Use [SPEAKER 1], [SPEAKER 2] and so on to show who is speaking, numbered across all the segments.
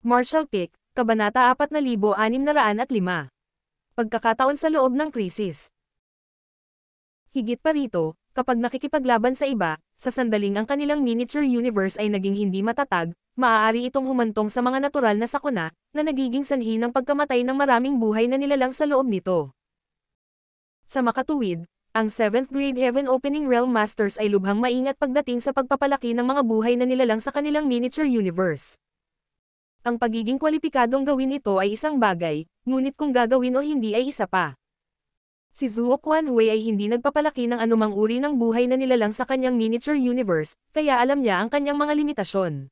[SPEAKER 1] Marshall Pick, Kabanata 4605. Pagkakataon sa loob ng krisis. Higit pa rito, kapag nakikipaglaban sa iba, sa sandaling ang kanilang miniature universe ay naging hindi matatag, maaari itong humantong sa mga natural na sakuna, na nagiging sanhi ng pagkamatay ng maraming buhay na nilalang sa loob nito. Sa makatuwid, ang 7th Grade Heaven Opening Realm Masters ay lubhang maingat pagdating sa pagpapalaki ng mga buhay na nilalang sa kanilang miniature universe. Ang pagiging kwalipikadong gawin ito ay isang bagay, ngunit kung gagawin o hindi ay isa pa. Si Zhuo Quanhui ay hindi nagpapalaki ng anumang uri ng buhay na nilalang sa kanyang miniature universe, kaya alam niya ang kanyang mga limitasyon.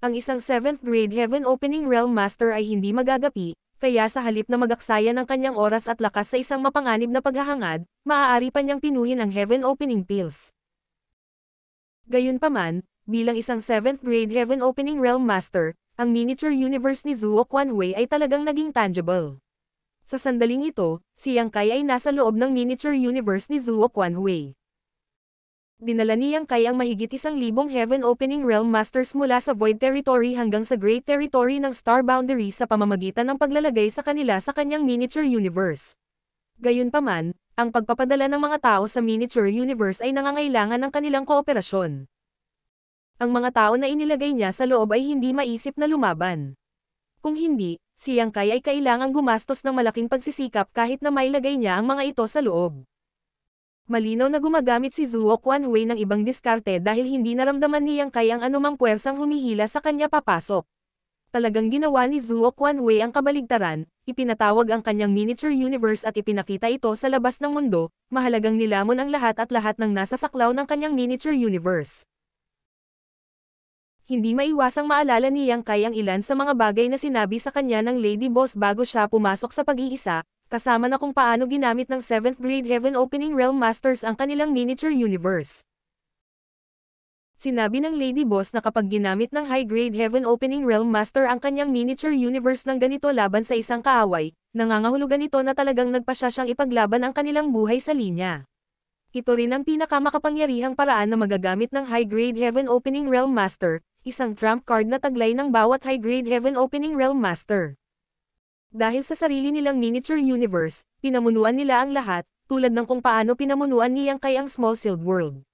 [SPEAKER 1] Ang isang 7th Grade Heaven Opening Realm Master ay hindi magagapi, kaya sa halip na magaksaya ng kanyang oras at lakas sa isang mapanganib na paghahangad, maaari pa niyang pinuhin ang Heaven Opening Pills. Gayunpaman, bilang isang 7th Grade Heaven Opening Realm Master, ang miniature universe ni Zhuo Quanhui ay talagang naging tangible. Sa sandaling ito, si Yang Kai ay nasa loob ng miniature universe ni Zhuo Quanhui. Dinala ni Yang Kai ang mahigit 1,000 Heaven Opening Realm Masters mula sa Void Territory hanggang sa Great Territory ng Star Boundary sa pamamagitan ng paglalagay sa kanila sa kanyang miniature universe. Gayunpaman, ang pagpapadala ng mga tao sa miniature universe ay nangangailangan ng kanilang kooperasyon. Ang mga tao na inilagay niya sa loob ay hindi maisip na lumaban. Kung hindi, si Yang Kai ay kailangang gumastos ng malaking pagsisikap kahit na mailagay niya ang mga ito sa loob. Malinaw na gumagamit si Zhuo Quanhui ng ibang diskarte dahil hindi naramdaman ni Yang Kai ang anumang puwersang humihila sa kanya papasok. Talagang ginawa ni Zhuo Quanhui ang kabaligtaran, ipinatawag ang kanyang miniature universe at ipinakita ito sa labas ng mundo, mahalagang nilamon ang lahat at lahat ng nasa saklaw ng kanyang miniature universe. Hindi maiwasang maalala ni Yang Kai ang ilan sa mga bagay na sinabi sa kanya ng Lady Boss bago siya pumasok sa pag-iisa, kasama na kung paano ginamit ng 7th Grade Heaven Opening Realm Masters ang kanilang miniature universe. Sinabi ng Lady Boss na kapag ginamit ng High Grade Heaven Opening Realm Master ang kanyang miniature universe ng ganito laban sa isang kaaway, nangangahulugan ito na talagang nagpasya siyang ipaglaban ang kanilang buhay sa linya. Ito rin ang pinakamakapangyarihang paraan na magagamit ng High Grade Heaven Opening Realm Master, isang trump card na taglay ng bawat High Grade Heaven Opening Realm Master. Dahil sa sarili nilang miniature universe, pinamunuan nila ang lahat, tulad ng kung paano pinamunuan ni Yang Kai ang Small Sealed World.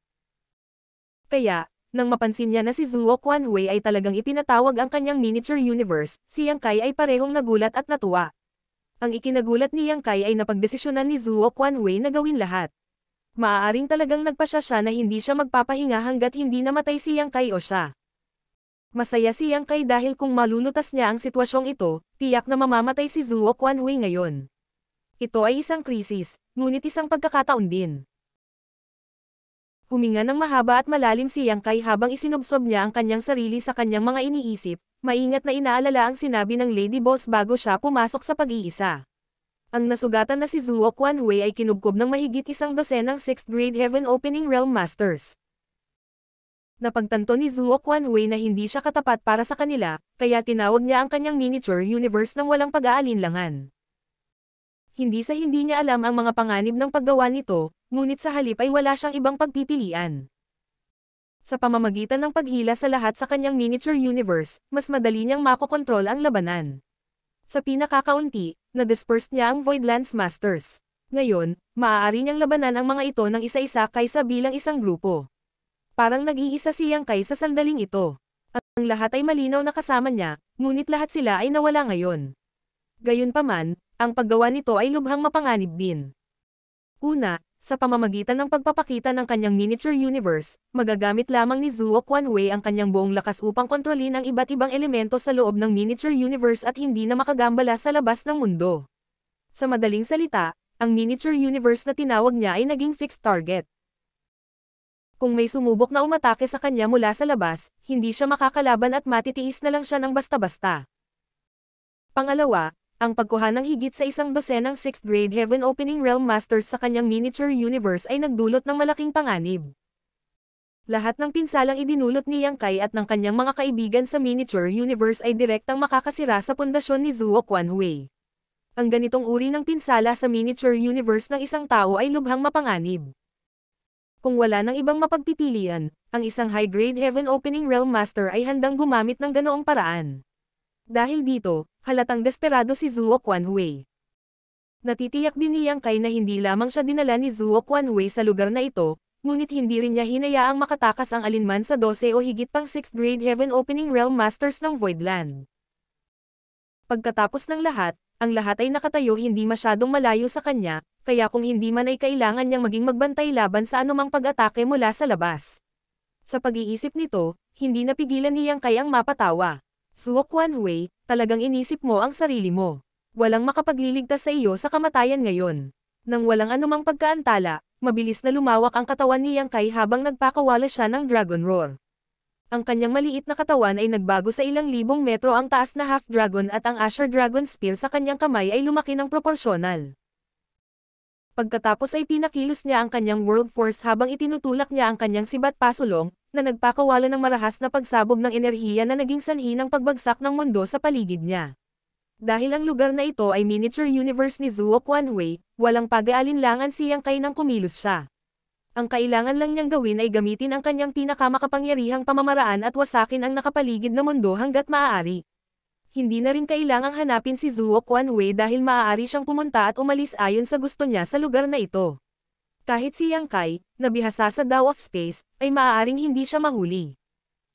[SPEAKER 1] Kaya, nang mapansin niya na si Zhuo Quanhui ay talagang ipinatawag ang kanyang miniature universe, si Yang Kai ay parehong nagulat at natuwa. Ang ikinagulat ni Yang Kai ay napagdesisyonan ni Zhuo Quanhui na gawin lahat. Maaaring talagang nagpasya siya na hindi siya magpapahinga hanggat hindi namatay si Yang Kai o siya. Masaya si Yang Kai dahil kung malulutas niya ang sitwasyong ito, tiyak na mamamatay si Zhuo Quanhui ngayon. Ito ay isang krisis, ngunit isang pagkakataon din. Huminga ng mahaba at malalim si Yang Kai habang isinubsob niya ang kanyang sarili sa kanyang mga iniisip, maingat na inaalala ang sinabi ng Lady Boss bago siya pumasok sa pag-iisa. Ang nasugatan na si Zhuo Quanhui ay kinubkob ng mahigit 100 ng 6th Grade Heaven Opening Realm Masters. Napagtanto ni Zhuo Quanhui na hindi siya katapat para sa kanila, kaya tinawag niya ang kanyang miniature universe ng walang pag-aalinlangan. Hindi niya alam ang mga panganib ng paggawa nito, ngunit sa halip ay wala siyang ibang pagpipilian. Sa pamamagitan ng paghila sa lahat sa kanyang miniature universe, mas madali niyang makokontrol ang labanan. Sa pinakakaunti, na-dispersed niya ang Voidlands Masters. Ngayon, maaari niyang labanan ang mga ito ng isa-isa kaysa bilang isang grupo. Parang nag-iisa si Yang Kai sa sandaling ito. Ang lahat ay malinaw na kasama niya, ngunit lahat sila ay nawala ngayon. Gayunpaman, ang paggawa nito ay lubhang mapanganib din. Una, sa pamamagitan ng pagpapakita ng kanyang miniature universe, magagamit lamang ni Zhuo Quanhui ang kanyang buong lakas upang kontrolin ang iba't ibang elemento sa loob ng miniature universe at hindi na makagambala sa labas ng mundo. Sa madaling salita, ang miniature universe na tinawag niya ay naging fixed target. Kung may sumubok na umatake sa kanya mula sa labas, hindi siya makakalaban at matitiis na lang siya ng basta-basta. Pangalawa, ang pagkuha ng higit sa 100 ng 6th Grade Heaven Opening Realm Masters sa kanyang miniature universe ay nagdulot ng malaking panganib. Lahat ng pinsalang idinulot ni Yang Kai at ng kanyang mga kaibigan sa miniature universe ay direktang makakasira sa pundasyon ni Zhuo Quanhui. Ang ganitong uri ng pinsala sa miniature universe ng isang tao ay lubhang mapanganib. Kung wala ng ibang mapagpipilian, ang isang high-grade Heaven Opening Realm Master ay handang gumamit ng ganoong paraan. Dahil dito, halatang desperado si Zuo Quanhui. Natitiyak din ni Yang Kai na hindi lamang siya dinala ni Zuo Quanhui sa lugar na ito, ngunit hindi rin niya hinayaang makatakas ang alinman sa 12 o higit pang 6th grade Heaven Opening Realm Masters ng Voidland. Pagkatapos ng lahat, ang lahat ay nakatayo hindi masyadong malayo sa kanya, kaya kung hindi man ay kailangan niyang maging magbantay laban sa anumang pag-atake mula sa labas. Sa pag-iisip nito, hindi napigilan ni Yang Kai ang mapatawa. Zuo Quanhui, talagang inisip mo ang sarili mo. Walang makapagliligtas sa iyo sa kamatayan ngayon. Nang walang anumang pagkaantala, mabilis na lumawak ang katawan ni Yang Kai habang nagpakawala siya ng Dragon Roar. Ang kanyang maliit na katawan ay nagbago sa ilang libong metro, ang taas na Half Dragon at ang Asher Dragon Spear sa kanyang kamay ay lumaki ng proporsyonal. Pagkatapos ay pinakilos niya ang kanyang World Force habang itinutulak niya ang kanyang sibat pasulong, na nagpakawala ng marahas na pagsabog ng enerhiya na naging sanhi ng pagbagsak ng mundo sa paligid niya. Dahil ang lugar na ito ay miniature universe ni Zuo Quanhui, walang pag-aalinlangan si Yang Kai nang kumilos siya. Ang kailangan lang niyang gawin ay gamitin ang kanyang pinakamakapangyarihang pamamaraan at wasakin ang nakapaligid na mundo hanggat maaari. Hindi na rin kailangang hanapin si Zuo Quanhui dahil maaari siyang pumunta at umalis ayon sa gusto niya sa lugar na ito. Kahit si Yang Kai, na bihasa sa Dao of Space, ay maaaring hindi siya mahuli.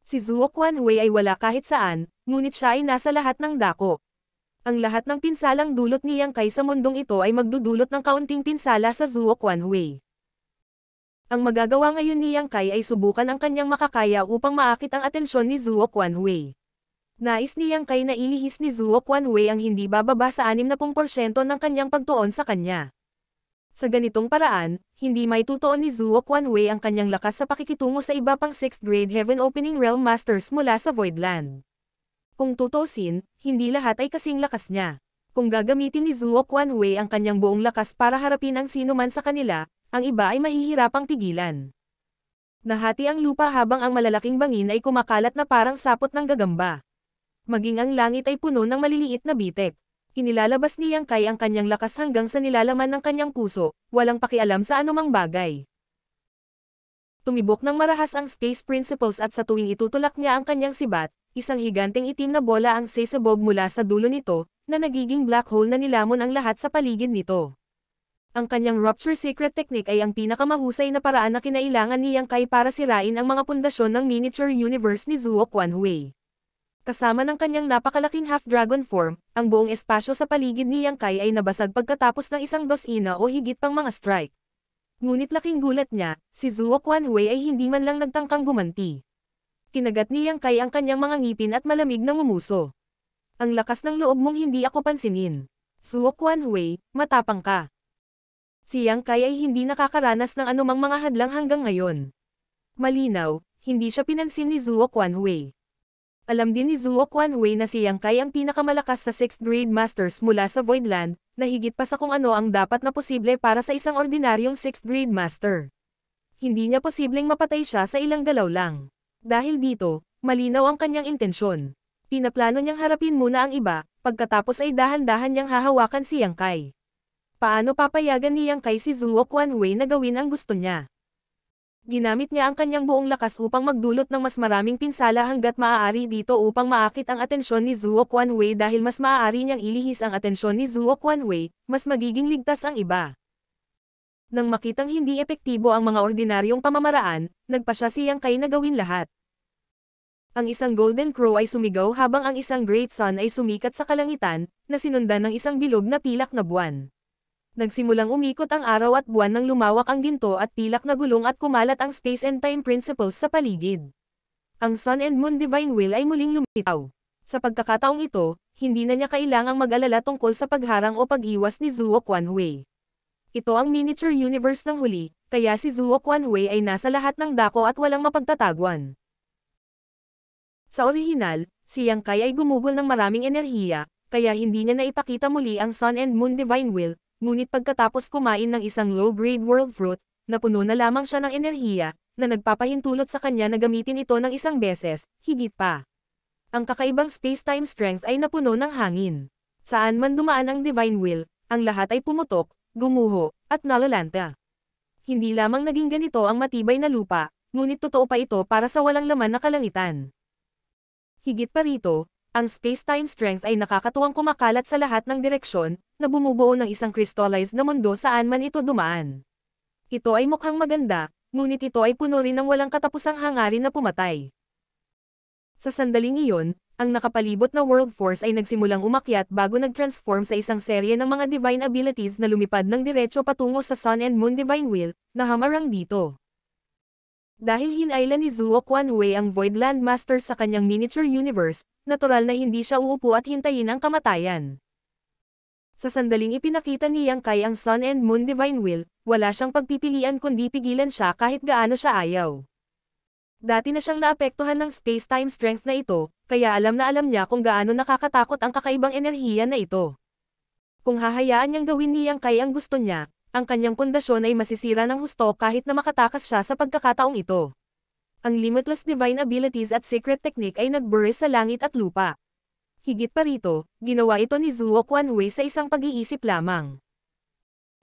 [SPEAKER 1] Si Zuo Quanhui ay wala kahit saan, ngunit siya ay nasa lahat ng dako. Ang lahat ng pinsalang dulot ni Yang Kai sa mundong ito ay magdudulot ng kaunting pinsala sa Zuo Quanhui. Ang magagawa ngayon ni Yang Kai ay subukan ang kanyang makakaya upang maakit ang atensyon ni Zuo Quanhui. Nais ni Yang Kai na ilihis ni Zuo Quanhui ang hindi bababa sa 60% ng kanyang pagtuon sa kanya. Sa ganitong paraan, hindi may tutuon ni Zuo Quanhui ang kanyang lakas sa pakikitungo sa iba pang 6th grade Heaven Opening Realm Masters mula sa Voidland. Kung tutusin, hindi lahat ay kasing lakas niya. Kung gagamitin ni Zuo Quanhui ang kanyang buong lakas para harapin ang sino man sa kanila, ang iba ay mahihirapang pigilan. Nahati ang lupa habang ang malalaking bangin ay kumakalat na parang sapot ng gagamba. Maging ang langit ay puno ng maliliit na bitek. Inilalabas ni Yang Kai ang kanyang lakas hanggang sa nilalaman ng kanyang puso, walang pakialam sa anumang bagay. Tumibok ng marahas ang Space Principles at sa tuwing itutulak niya ang kanyang sibat, isang higanteng itim na bola ang sesabog mula sa dulo nito, na nagiging black hole na nilamon ang lahat sa paligid nito. Ang kanyang Rupture Secret Technique ay ang pinakamahusay na paraan na kinailangan ni Yang Kai para sirain ang mga pundasyon ng miniature universe ni Zuo Quanhui. Kasama ng kanyang napakalaking half-dragon form, ang buong espasyo sa paligid ni Yang Kai ay nabasag pagkatapos ng isang dosina o higit pang mga strike. Ngunit laking gulat niya, si Zuo Quanhui ay hindi man lang nagtangkang gumanti. Kinagat ni Yang Kai ang kanyang mga ngipin at malamig na ngumuso. Ang lakas ng loob mong hindi ako pansinin. Zuo Quanhui, matapang ka. Si Yang Kai ay hindi nakakaranas ng anumang mga hadlang hanggang ngayon. Malinaw, hindi siya pinansin ni Zuo Quanhui. Alam din ni Zuo Quanhui na si Yang Kai ang pinakamalakas sa 6th grade masters mula sa Voidland, na higit pa sa kung ano ang dapat na posible para sa isang ordinaryong 6th grade master. Hindi niya posibleng mapatay siya sa ilang galaw lang. Dahil dito, malinaw ang kanyang intensyon. Pinaplano niyang harapin muna ang iba, pagkatapos ay dahan-dahan niyang hahawakan si Yang Kai. Paano papayagan ni Yang Kai si Zuo Quanhui na gawin ang gusto niya? Ginamit niya ang kanyang buong lakas upang magdulot ng mas maraming pinsala hanggat maaari dito upang maakit ang atensyon ni Zuo Quanhui dahil mas maaari niyang ilihis ang atensyon ni Zuo Quanhui, mas magiging ligtas ang iba. Nang makitang hindi epektibo ang mga ordinaryong pamamaraan, nagpasya si Yang Kai na gawin lahat. Ang isang Golden Crow ay sumigaw habang ang isang Great Sun ay sumikat sa kalangitan, na sinundan ng isang bilog na pilak na buwan. Nagsimulang umikot ang araw at buwan nang lumawak ang ginto at pilak na gulong at kumalat ang Space and Time Principles sa paligid. Ang Sun and Moon Divine Will ay muling lumitaw. Sa pagkakataong ito, hindi na niya kailangang mag-alala tungkol sa pagharang o pag-iwas ni Zuo Quanhui. Ito ang miniature universe ng huli, kaya si Zuo Quanhui ay nasa lahat ng dako at walang mapagtatagwan. Sa orihinal, si Yang Kai ay gumugol ng maraming enerhiya, kaya hindi niya naipakita muli ang Sun and Moon Divine Will, ngunit pagkatapos kumain ng isang low-grade world fruit, napuno na lamang siya ng enerhiya, na nagpapahintulot sa kanya na gamitin ito ng isang beses, higit pa. Ang kakaibang space-time strength ay napuno ng hangin. Saan man dumaan ang Divine Will, ang lahat ay pumutok, gumuho, at nalalanta. Hindi lamang naging ganito ang matibay na lupa, ngunit totoo pa ito para sa walang laman na kalangitan. Higit pa rito, ang space-time strength ay nakakatuwang kumakalat sa lahat ng direksyon, na bumubuo ng isang crystallized na mundo saan man ito dumaan. Ito ay mukhang maganda, ngunit ito ay puno rin ng walang katapusang hangarin na pumatay. Sa sandaling iyon, ang nakapalibot na world force ay nagsimulang umakyat bago nag-transform sa isang serye ng mga divine abilities na lumipad ng diretso patungo sa Sun and Moon Divine Will, na hamarang dito. Dahil hinailan ni Zuo Quanhui ang Void Land Master sa kanyang miniature universe, natural na hindi siya uupo at hintayin ang kamatayan. Sa sandaling ipinakita ni Yang Kai ang Sun and Moon Divine Will, wala siyang pagpipilian kundi pigilan siya kahit gaano siya ayaw. Dati na siyang naapektuhan ng space-time strength na ito, kaya alam na alam niya kung gaano nakakatakot ang kakaibang enerhiya na ito. Kung hahayaan niyang gawin ni Yang Kai ang gusto niya, ang kanyang pundasyon ay masisira ng husto kahit na makatakas siya sa pagkakataong ito. Ang limitless divine abilities at secret technique ay nagburis sa langit at lupa. Higit pa rito, ginawa ito ni Zuo Quanhui sa isang pag-iisip lamang.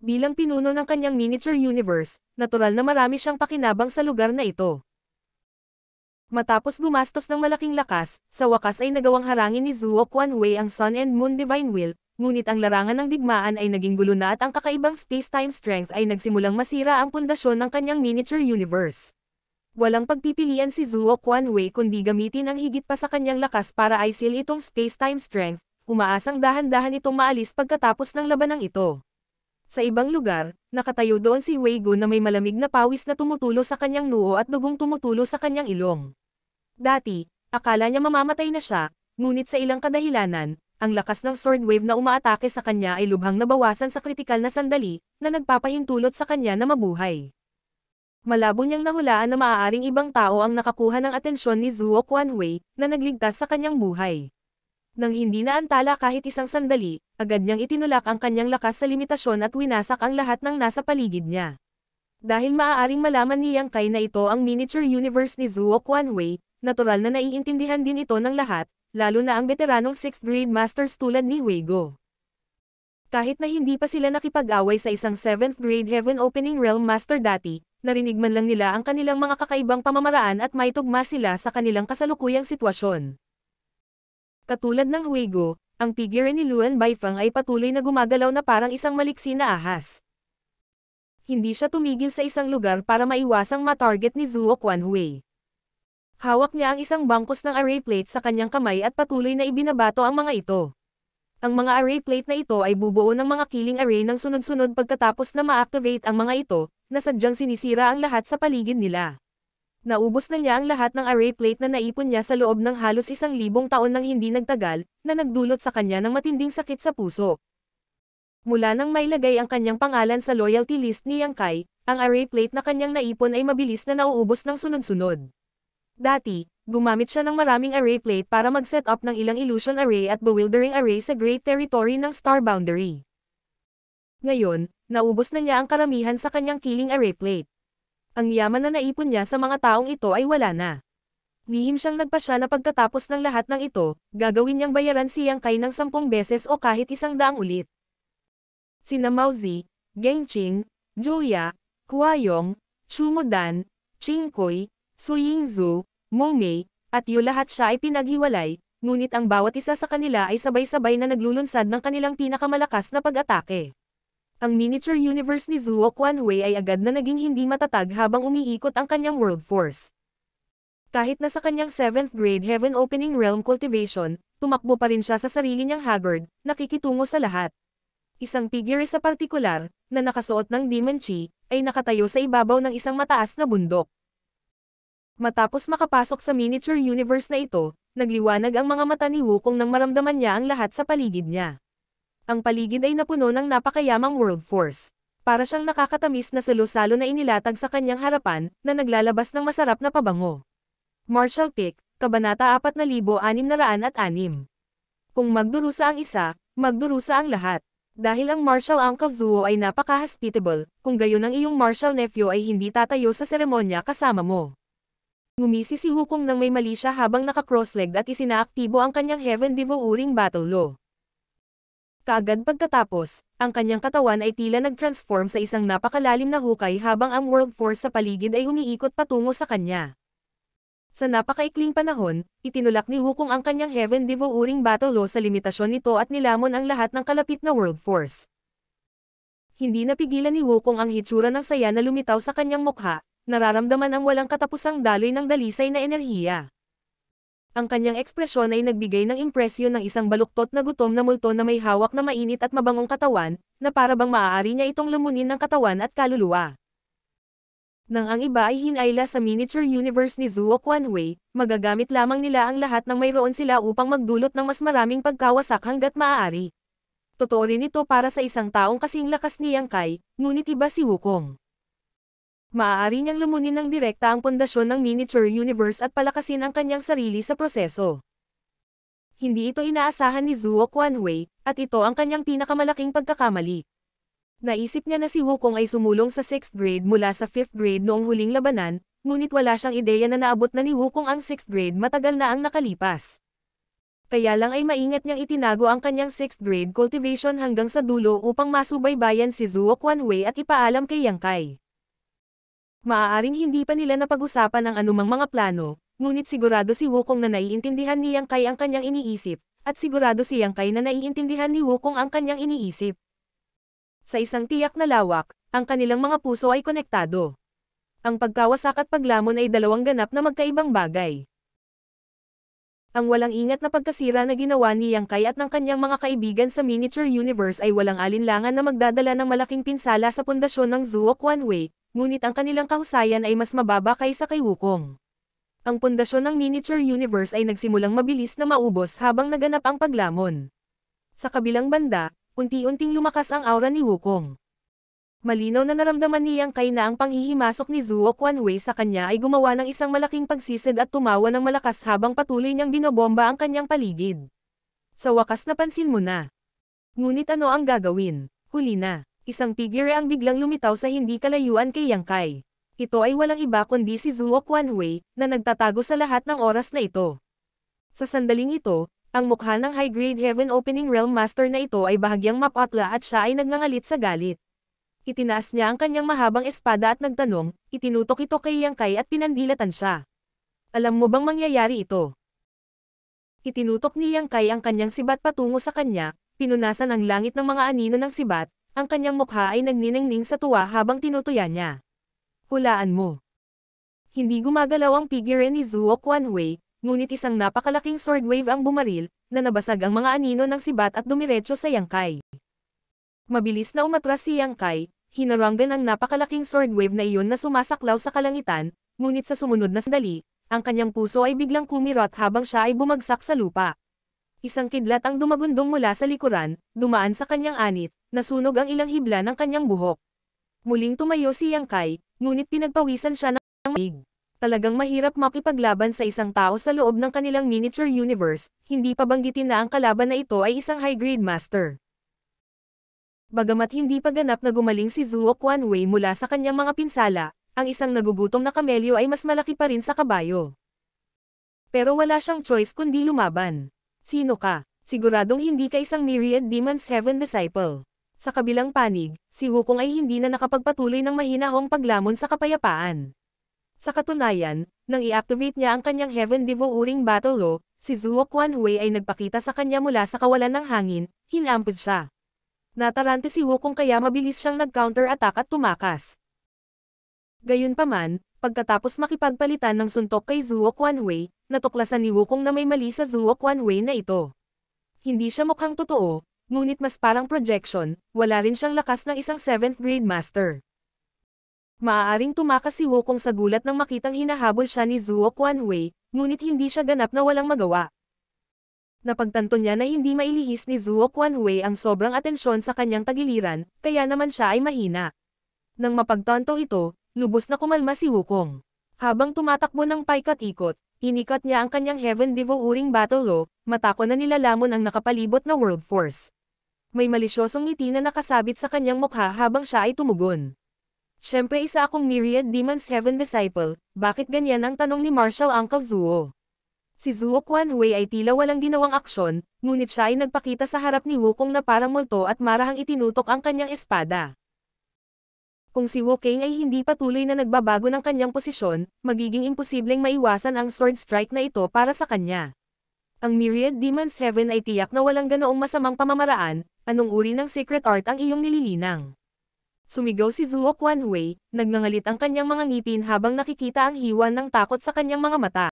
[SPEAKER 1] Bilang pinuno ng kanyang miniature universe, natural na marami siyang pakinabang sa lugar na ito. Matapos gumastos ng malaking lakas, sa wakas ay nagawang harangin ni Zuo Quanhui ang Sun and Moon Divine Will, ngunit ang larangan ng digmaan ay naging gulo na at ang kakaibang space-time strength ay nagsimulang masira ang pundasyon ng kanyang miniature universe. Walang pagpipilian si Zuo Quanhui kundi gamitin ang higit pa sa kanyang lakas para aisil itong space-time strength, umaasang dahan-dahan itong maalis pagkatapos ng labanang ito. Sa ibang lugar, nakatayo doon si Wei Gu na may malamig na pawis na tumutulo sa kanyang noo at dugong tumutulo sa kanyang ilong. Dati, akala niya mamamatay na siya, ngunit sa ilang kadahilanan, ang lakas ng sword wave na umaatake sa kanya ay lubhang nabawasan sa kritikal na sandali, na nagpapahintulot sa kanya na mabuhay. Malabo niyang nahulaan na maaaring ibang tao ang nakakuha ng atensyon ni Zuo Quanhui, na nagligtas sa kanyang buhay. Nang hindi naantala kahit isang sandali, agad niyang itinulak ang kanyang lakas sa limitasyon at winasak ang lahat ng nasa paligid niya. Dahil maaaring malaman ni Yang Kai na ito ang miniature universe ni Zuo Quanhui, natural na naiintindihan din ito ng lahat, lalo na ang veteranong 6th grade masters tulad ni Wei Gu. Kahit na hindi pa sila nakipag-away sa isang 7th grade Heaven Opening Realm Master dati, narinig man lang nila ang kanilang mga kakaibang pamamaraan at may tugma sila sa kanilang kasalukuyang sitwasyon. Katulad ng Wei Gu, ang figure ni Luan Baifeng ay patuloy na gumagalaw na parang isang maliksi na ahas. Hindi siya tumigil sa isang lugar para maiwasang ma-target ni Zuo Quanhui. Hawak niya ang isang bangkos ng array plate sa kanyang kamay at patuloy na ibinabato ang mga ito. Ang mga array plate na ito ay bubuo ng mga killing array ng sunod-sunod pagkatapos na ma-activate ang mga ito, na sadyang sinisira ang lahat sa paligid nila. Naubos na niya ang lahat ng array plate na naipon niya sa loob ng halos 1,000 taon nang hindi nagtagal, na nagdulot sa kanya ng matinding sakit sa puso. Mula nang mailagay ang kanyang pangalan sa loyalty list ni Yang Kai, ang array plate na kanyang naipon ay mabilis na nauubos ng sunod-sunod. Dati, gumamit siya ng maraming array plate para mag-set up ng ilang illusion array at bewildering array sa Great Territory ng Star Boundary. Ngayon, naubos na niya ang karamihan sa kanyang killing array plate. Ang yaman na naipon niya sa mga taong ito ay wala na. Lihim siyang nagpasya na pagkatapos ng lahat ng ito, gagawin niyang bayaran si Yang Kai ng 10 beses o kahit 100 ulit. Sina Mao Zi, Geng Qing, Juya, Huayong, Chu Mudan, Qing Kui, Su Yingzhu, Meng Mei, at Yu lahat siya ay pinaghiwalay, ngunit ang bawat isa sa kanila ay sabay-sabay na naglulunsad ng kanilang pinakamalakas na pag-atake. Ang miniature universe ni Zuo Quanhui ay agad na naging hindi matatag habang umiikot ang kanyang world force. Kahit na sa kanyang 7th grade Heaven Opening Realm cultivation, tumakbo pa rin siya sa sarili niyang haggard, nakikitungo sa lahat. Isang figure sa partikular, na nakasuot ng Demon Chi, ay nakatayo sa ibabaw ng isang mataas na bundok. Matapos makapasok sa miniature universe na ito, nagliwanag ang mga mata ni Wukong nang maramdaman niya ang lahat sa paligid niya. Ang paligid ay napuno ng napakayamang world force. Para siyang nakakatamis na salo-salo na inilatag sa kanyang harapan, na naglalabas ng masarap na pabango. Martial Pick, Kabanata 4606. Kung magdurusa ang isa, magdurusa ang lahat. Dahil ang Martial Uncle Zuo ay napaka-hospitable, kung gayon ang iyong Martial Nephew ay hindi tatayo sa seremonya kasama mo. Ngumisi si Wukong nang may mali siya habang naka-cross-legged at isinaaktibo ang kanyang Heaven Devouring Battle Law. Kaagad pagkatapos, ang kanyang katawan ay tila nag-transform sa isang napakalalim na hukay habang ang world force sa paligid ay umiikot patungo sa kanya. Sa napakaikling panahon, itinulak ni Wukong ang kanyang Heaven Devouring Battle Law sa limitasyon nito at nilamon ang lahat ng kalapit na world force. Hindi napigilan ni Wukong ang hitsura ng saya na lumitaw sa kanyang mukha, nararamdaman ang walang katapusang daloy ng dalisay na enerhiya. Ang kanyang ekspresyon ay nagbigay ng impresyon ng isang baluktot na gutom na multo na may hawak na mainit at mabangong katawan, na para bang maaari niya itong lumunin ng katawan at kaluluwa. Nang ang iba ay hinayla sa miniature universe ni Zuo Quanhui, magagamit lamang nila ang lahat ng mayroon sila upang magdulot ng mas maraming pagkawasak hanggat maaari. Totoo rin ito para sa isang taong kasing lakas ni Yang Kai, ngunit iba si Wukong. Maaari niyang lumunin ng direkta ang pundasyon ng miniature universe at palakasin ang kanyang sarili sa proseso. Hindi ito inaasahan ni Zuo Quanhui, at ito ang kanyang pinakamalaking pagkakamali. Naisip niya na si Wukong ay sumulong sa 6th grade mula sa 5th grade noong huling labanan, ngunit wala siyang ideya na naabot na ni Wukong ang 6th grade matagal na ang nakalipas. Kaya lang ay maingat niyang itinago ang kanyang 6th grade cultivation hanggang sa dulo upang masubaybayan si Zuo Quanhui at ipaalam kay Yang Kai. Maaaring hindi pa nila napag-usapan ang anumang mga plano, ngunit sigurado si Wukong na naiintindihan ni Yang Kai ang kanyang iniisip, at sigurado si Yang Kai na naiintindihan ni Wukong ang kanyang iniisip. Sa isang tiyak na lawak, ang kanilang mga puso ay konektado. Ang pagkawasak at paglamon ay dalawang ganap na magkaibang bagay. Ang walang ingat na pagkasira na ginawa ni Yang Kai at ng kanyang mga kaibigan sa miniature universe ay walang alinlangan na magdadala ng malaking pinsala sa pundasyon ng Zuo Quanhui, ngunit ang kanilang kahusayan ay mas mababa kaysa kay Wukong. Ang pundasyon ng miniature universe ay nagsimulang mabilis na maubos habang naganap ang paglamon. Sa kabilang banda, unti-unting lumakas ang aura ni Wukong. Malinaw na naramdaman ni Yang Kai na ang panghihimasok ni Zuo Quanhui sa kanya ay gumawa ng isang malaking pagsisid at tumawa ng malakas habang patuloy niyang binobomba ang kanyang paligid. Sa wakas napansin mo na. Ngunit ano ang gagawin? Huli na. Isang figure ang biglang lumitaw sa hindi kalayuan kay Yang Kai. Ito ay walang iba kundi si Zuo Quanhui, na nagtatago sa lahat ng oras na ito. Sa sandaling ito, ang mukha ng high-grade Heaven Opening Realm Master na ito ay bahagyang mapatla at siya ay nagngangalit sa galit. Itinaas niya ang kanyang mahabang espada at nagtanong, itinutok ito kay Yang Kai at pinandilatan siya. Alam mo bang mangyayari ito? Itinutok ni Yang Kai ang kanyang sibat patungo sa kanya, pinunasan ang langit ng mga anino ng sibat. Ang kanyang mukha ay nagniningning sa tuwa habang tinutuya niya. Hulaan mo. Hindi gumagalaw ang figure ni Zuo Quanhui, ngunit isang napakalaking sword wave ang bumaril, na nabasag ang mga anino ng sibat at dumiretso sa Yang Kai. Mabilis na umatras si Yang Kai, hinaranggan ang napakalaking sword wave na iyon na sumasaklaw sa kalangitan, ngunit sa sumunod na sandali, ang kanyang puso ay biglang kumirot habang siya ay bumagsak sa lupa. Isang kidlat ang dumagundong mula sa likuran, dumaan sa kanyang anit, nasunog ang ilang hibla ng kanyang buhok. Muling tumayo si Yang Kai, ngunit pinagpawisan siya ng maig. Talagang mahirap makipaglaban sa isang tao sa loob ng kanilang miniature universe, hindi pa banggitin na ang kalaban na ito ay isang high-grade master. Bagamat hindi pa ganap na gumaling si Zuo Quanhui mula sa kanyang mga pinsala, ang isang nagugutom na kamelyo ay mas malaki pa rin sa kabayo. Pero wala siyang choice kundi lumaban. Sino ka? Siguradong hindi ka isang Myriad Demon's Heaven disciple. Sa kabilang panig, si Wukong ay hindi na nakapagpatuloy ng mahinahong paglamon sa kapayapaan. Sa katunayan, nang i-activate niya ang kanyang Heaven Devouring Battle Law, si Zuo Quanhui ay nagpakita sa kanya mula sa kawalan ng hangin, hinampod siya. Natarante si Wukong kaya mabilis siyang nag-counter-attack at tumakas. Gayunpaman, pagkatapos makipagpalitan ng suntok kay Zuo Quanhui, natuklasan ni Wukong na may mali sa Zuo Quanhui na ito. Hindi siya mukhang totoo, ngunit mas parang projection, wala rin siyang lakas ng isang 7th grade master. Maaaring tumakas si Wukong sa gulat nang makitang hinahabol siya ni Zuo Quanhui, ngunit hindi siya ganap na walang magawa. Napagtanto niya na hindi mailihis ni Zuo Quanhui ang sobrang atensyon sa kanyang tagiliran, kaya naman siya ay mahina. Nang mapagtanto ito, lubos na kumalma si Wukong. Habang tumatakbo ng paikot-ikot, inikat niya ang kanyang Heaven Devouring Battle Law, matako na nilalamon ang nakapalibot na World Force. May malisyosong ngiti na nakasabit sa kanyang mukha habang siya ay tumugon. Siyempre isa akong Myriad Demon's Heaven disciple, bakit ganyan ang tanong ni Martial Uncle Zuo? Si Zuo Quanhui ay tila walang ginawang aksyon, ngunit siya ay nagpakita sa harap ni Wukong na parang multo at marahang itinutok ang kanyang espada. Kung si Wukong ay hindi patuloy na nagbabago ng kanyang posisyon, magiging imposibleng maiwasan ang sword strike na ito para sa kanya. Ang Myriad Demon's Heaven ay tiyak na walang ganoong masamang pamamaraan, anong uri ng secret art ang iyong nililinang. Sumigaw si Zuo Quanhui, nagngangalit ang kanyang mga ngipin habang nakikita ang hiwan ng takot sa kanyang mga mata.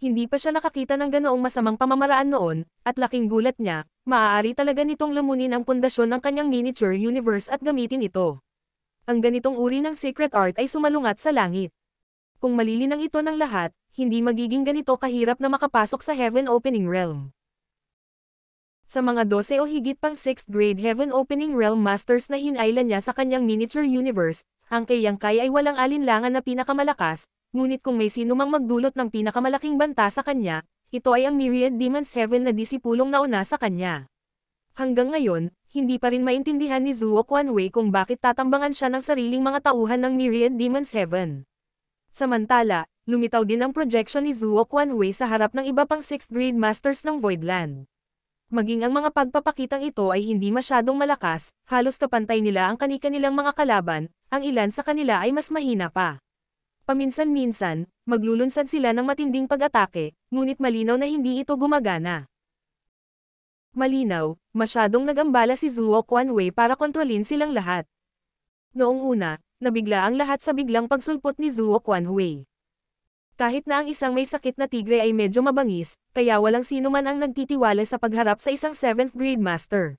[SPEAKER 1] Hindi pa siya nakakita ng ganoong masamang pamamaraan noon, at laking gulat niya, maaari talaga nitong lamunin ang pundasyon ng kanyang miniature universe at gamitin ito. Ang ganitong uri ng secret art ay sumalungat sa langit. Kung malilinang ito ng lahat, hindi magiging ganito kahirap na makapasok sa Heaven Opening Realm. Sa mga 12 o higit pang 6th grade Heaven Opening Realm Masters na hinailan niya sa kanyang miniature universe, ang kay Yang Kai ay walang alinlangan na pinakamalakas, ngunit kung may sino mang magdulot ng pinakamalaking banta sa kanya, ito ay ang Myriad Demon's Heaven na disipulong nauna sa kanya. Hanggang ngayon, hindi pa rin maintindihan ni Zuo Quanhui kung bakit tatambangan siya ng sariling mga tauhan ng Myriad Demon's Heaven. Samantala, lumitaw din ang projection ni Zuo Quanhui sa harap ng iba pang 6th grade masters ng Voidland. Maging ang mga pagpapakitang ito ay hindi masyadong malakas, halos kapantay nila ang kani-kanilang mga kalaban, ang ilan sa kanila ay mas mahina pa. Paminsan-minsan, maglulunsad sila ng matinding pag-atake, ngunit malinaw na hindi ito gumagana. Malinaw, masyadong nagambala si Zuo Quanhui para kontrolin silang lahat. Noong una, nabigla ang lahat sa biglang pagsulpot ni Zuo Quanhui. Kahit na ang isang may sakit na tigre ay medyo mabangis, kaya walang sino man ang nagtitiwala sa pagharap sa isang 7th grade master.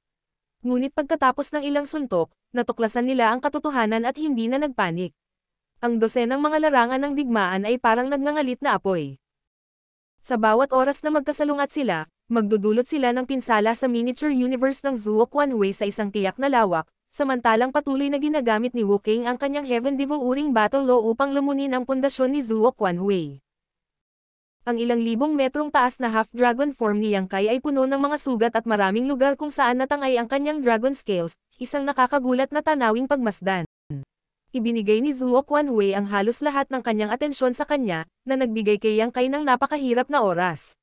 [SPEAKER 1] Ngunit pagkatapos ng ilang suntok, natuklasan nila ang katotohanan at hindi na nagpanik. Ang dosenang mga larangan ng digmaan ay parang nagngangalit na apoy. Sa bawat oras na magkasalungat sila, magdudulot sila ng pinsala sa miniature universe ng Zuo Quanhui sa isang tiyak na lawak, samantalang patuloy na ginagamit ni Wukong ang kanyang Heaven Devouring Battle Law upang lamunin ang pundasyon ni Zuo Quanhui. Ang ilang libong metrong taas na half-dragon form ni Yang Kai ay puno ng mga sugat at maraming lugar kung saan natangay ang kanyang dragon scales, isang nakakagulat na tanawing pagmasdan. Ibinigay ni Zuo Quanhui ang halos lahat ng kanyang atensyon sa kanya, na nagbigay kay Yang Kai ng napakahirap na oras.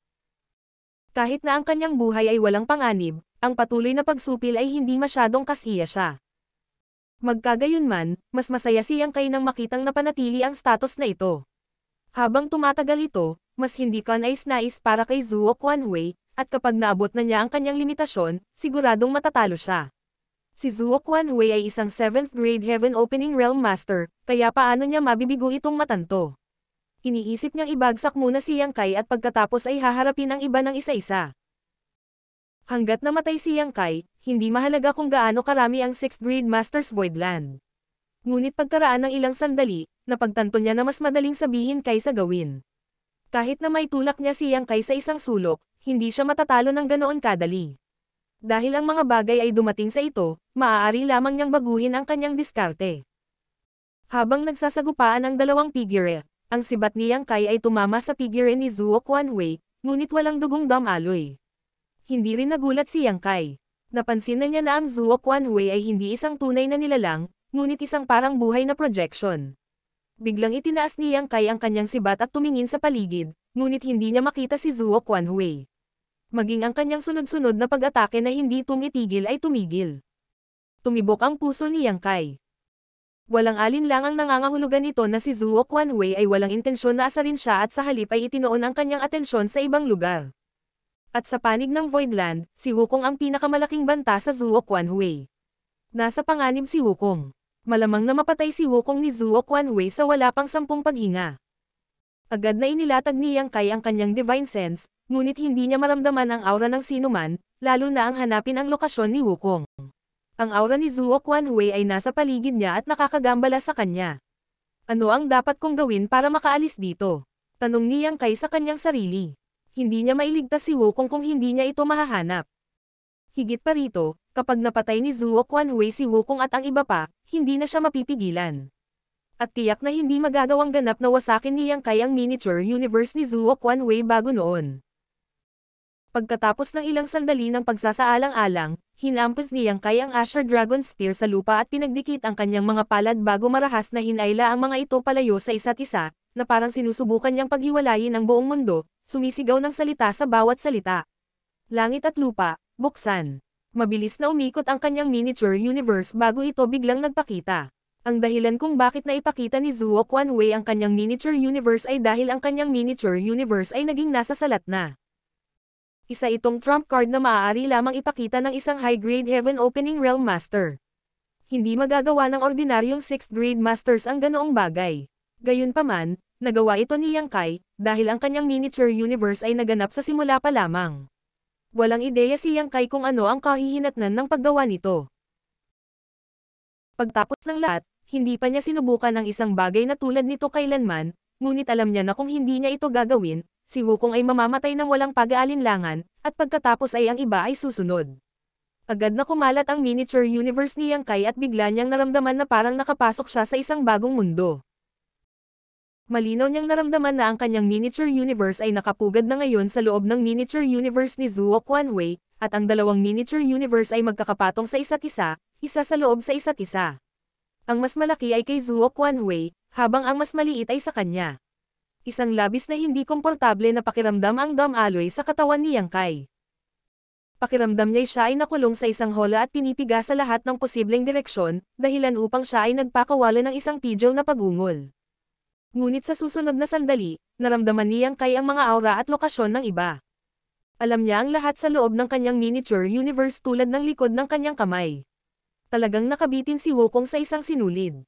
[SPEAKER 1] Kahit na ang kanyang buhay ay walang panganib, ang patuloy na pagsupil ay hindi masyadong kasiya siya. Magkagayunman, mas masaya si Yang Kai nang makitang napanatili ang status na ito. Habang tumatagal ito, mas hindi kanais-nais para kay Zuo Quanhui, at kapag naabot na niya ang kanyang limitasyon, siguradong matatalo siya. Si Zuo Quanhui ay isang 7th grade Heaven Opening Realm Master, kaya paano niya mabibigo itong matanto? Iniisip niyang ibagsak muna si Yang Kai at pagkatapos ay haharapin ang iba ng isa-isa. Hanggat namatay si Yang Kai, hindi mahalaga kung gaano karami ang 6th grade Masters Voidland. Ngunit pagkaraan ng ilang sandali, napagtanto niya na mas madaling sabihin kaysa gawin. Kahit na may tulak niya si Yang Kai sa isang sulok, hindi siya matatalo ng ganoon kadali. Dahil ang mga bagay ay dumating sa ito, maaari lamang niyang baguhin ang kanyang diskarte. Habang nagsasagupaan ang dalawang figure, ang sibat ni Yang Kai ay tumama sa figure ni Zuo Quanhui, ngunit walang dugong damaloy. Hindi rin nagulat si Yang Kai. Napansin na niya na ang Zuo Quanhui ay hindi isang tunay na nilalang, ngunit isang parang buhay na projection. Biglang itinaas ni Yang Kai ang kanyang sibat at tumingin sa paligid, ngunit hindi niya makita si Zuo Quanhui. Maging ang kanyang sunod-sunod na pag-atake na hindi tumitigil ay tumigil. Tumibok ang puso ni Yang Kai. Walang alinlangang nangangahulugan nito na si Zuo Quanhui ay walang intensyon na asarin siya at sa halip ay itinoon ang kanyang atensyon sa ibang lugar. At sa panig ng Voidland, si Wukong ang pinakamalaking banta sa Zuo Quanhui. Nasa panganib si Wukong. Malamang na mapatay si Wukong ni Zuo Quanhui sa wala pang 10 paghinga. Agad na inilatag ni Yang Kai ang kanyang divine sense, ngunit hindi niya maramdaman ang aura ng sinuman, lalo na ang hanapin ang lokasyon ni Wukong. Ang aura ni Zuo Quanhui ay nasa paligid niya at nakakagambala sa kanya. Ano ang dapat kong gawin para makaalis dito? Tanong ni Yang Kai sa kanyang sarili. Hindi niya mailigtas si Wukong kung hindi niya ito mahahanap. Higit pa rito, kapag napatay ni Zuo Quanhui si Wukong at ang iba pa, hindi na siya mapipigilan. At tiyak na hindi magagawang ganap na wasakin ni Yang Kai ang miniature universe ni Zuo Quanhui bago noon. Pagkatapos ng ilang sandali ng pagsasaalang-alang, hinampos ni Yang Kai ang Asher Dragon Spear sa lupa at pinagdikit ang kanyang mga palad bago marahas na hinayla ang mga ito palayo sa isa't isa, na parang sinusubukan niyang paghiwalayin ang buong mundo, sumisigaw ng salita sa bawat salita. Langit at lupa, buksan. Mabilis na umikot ang kanyang miniature universe bago ito biglang nagpakita. Ang dahilan kung bakit naipakita ni Zuo Quanwei ang kanyang miniature universe ay dahil ang kanyang miniature universe ay naging nasa salat na. Isa itong trump card na maaari lamang ipakita ng isang high-grade Heaven Opening Realm Master. Hindi magagawa ng ordinaryong 6th grade masters ang ganoong bagay. Gayunpaman, nagawa ito ni Yang Kai, dahil ang kanyang miniature universe ay naganap sa simula pa lamang. Walang ideya si Yang Kai kung ano ang kahihinatnan ng paggawa nito. Pagtapos ng lahat, hindi pa niya sinubukan ang isang bagay na tulad nito kailanman, ngunit alam niya na kung hindi niya ito gagawin, si Wukong ay mamamatay ng walang pag-aalinlangan, at pagkatapos ay ang iba ay susunod. Agad na kumalat ang miniature universe ni Yang Kai at bigla niyang naramdaman na parang nakapasok siya sa isang bagong mundo. Malinaw niyang naramdaman na ang kanyang miniature universe ay nakapugad na ngayon sa loob ng miniature universe ni Zuo Quanwei, at ang dalawang miniature universe ay magkakapatong sa isa't isa, isa sa loob sa isa't isa. Ang mas malaki ay kay Zuo Quanwei, habang ang mas maliit ay sa kanya. Isang labis na hindi komportable na pakiramdam ang damaloy sa katawan ni Yang Kai. Pakiramdam niya siya ay nakulong sa isang hola at pinipiga sa lahat ng posibleng direksyon, dahilan upang siya ay nagpakawala ng isang pidgel na pagungol. Ngunit sa susunod na sandali, naramdaman ni Yang Kai ang mga aura at lokasyon ng iba. Alam niya ang lahat sa loob ng kanyang miniature universe tulad ng likod ng kanyang kamay. Talagang nakabitin si Wukong sa isang sinulid.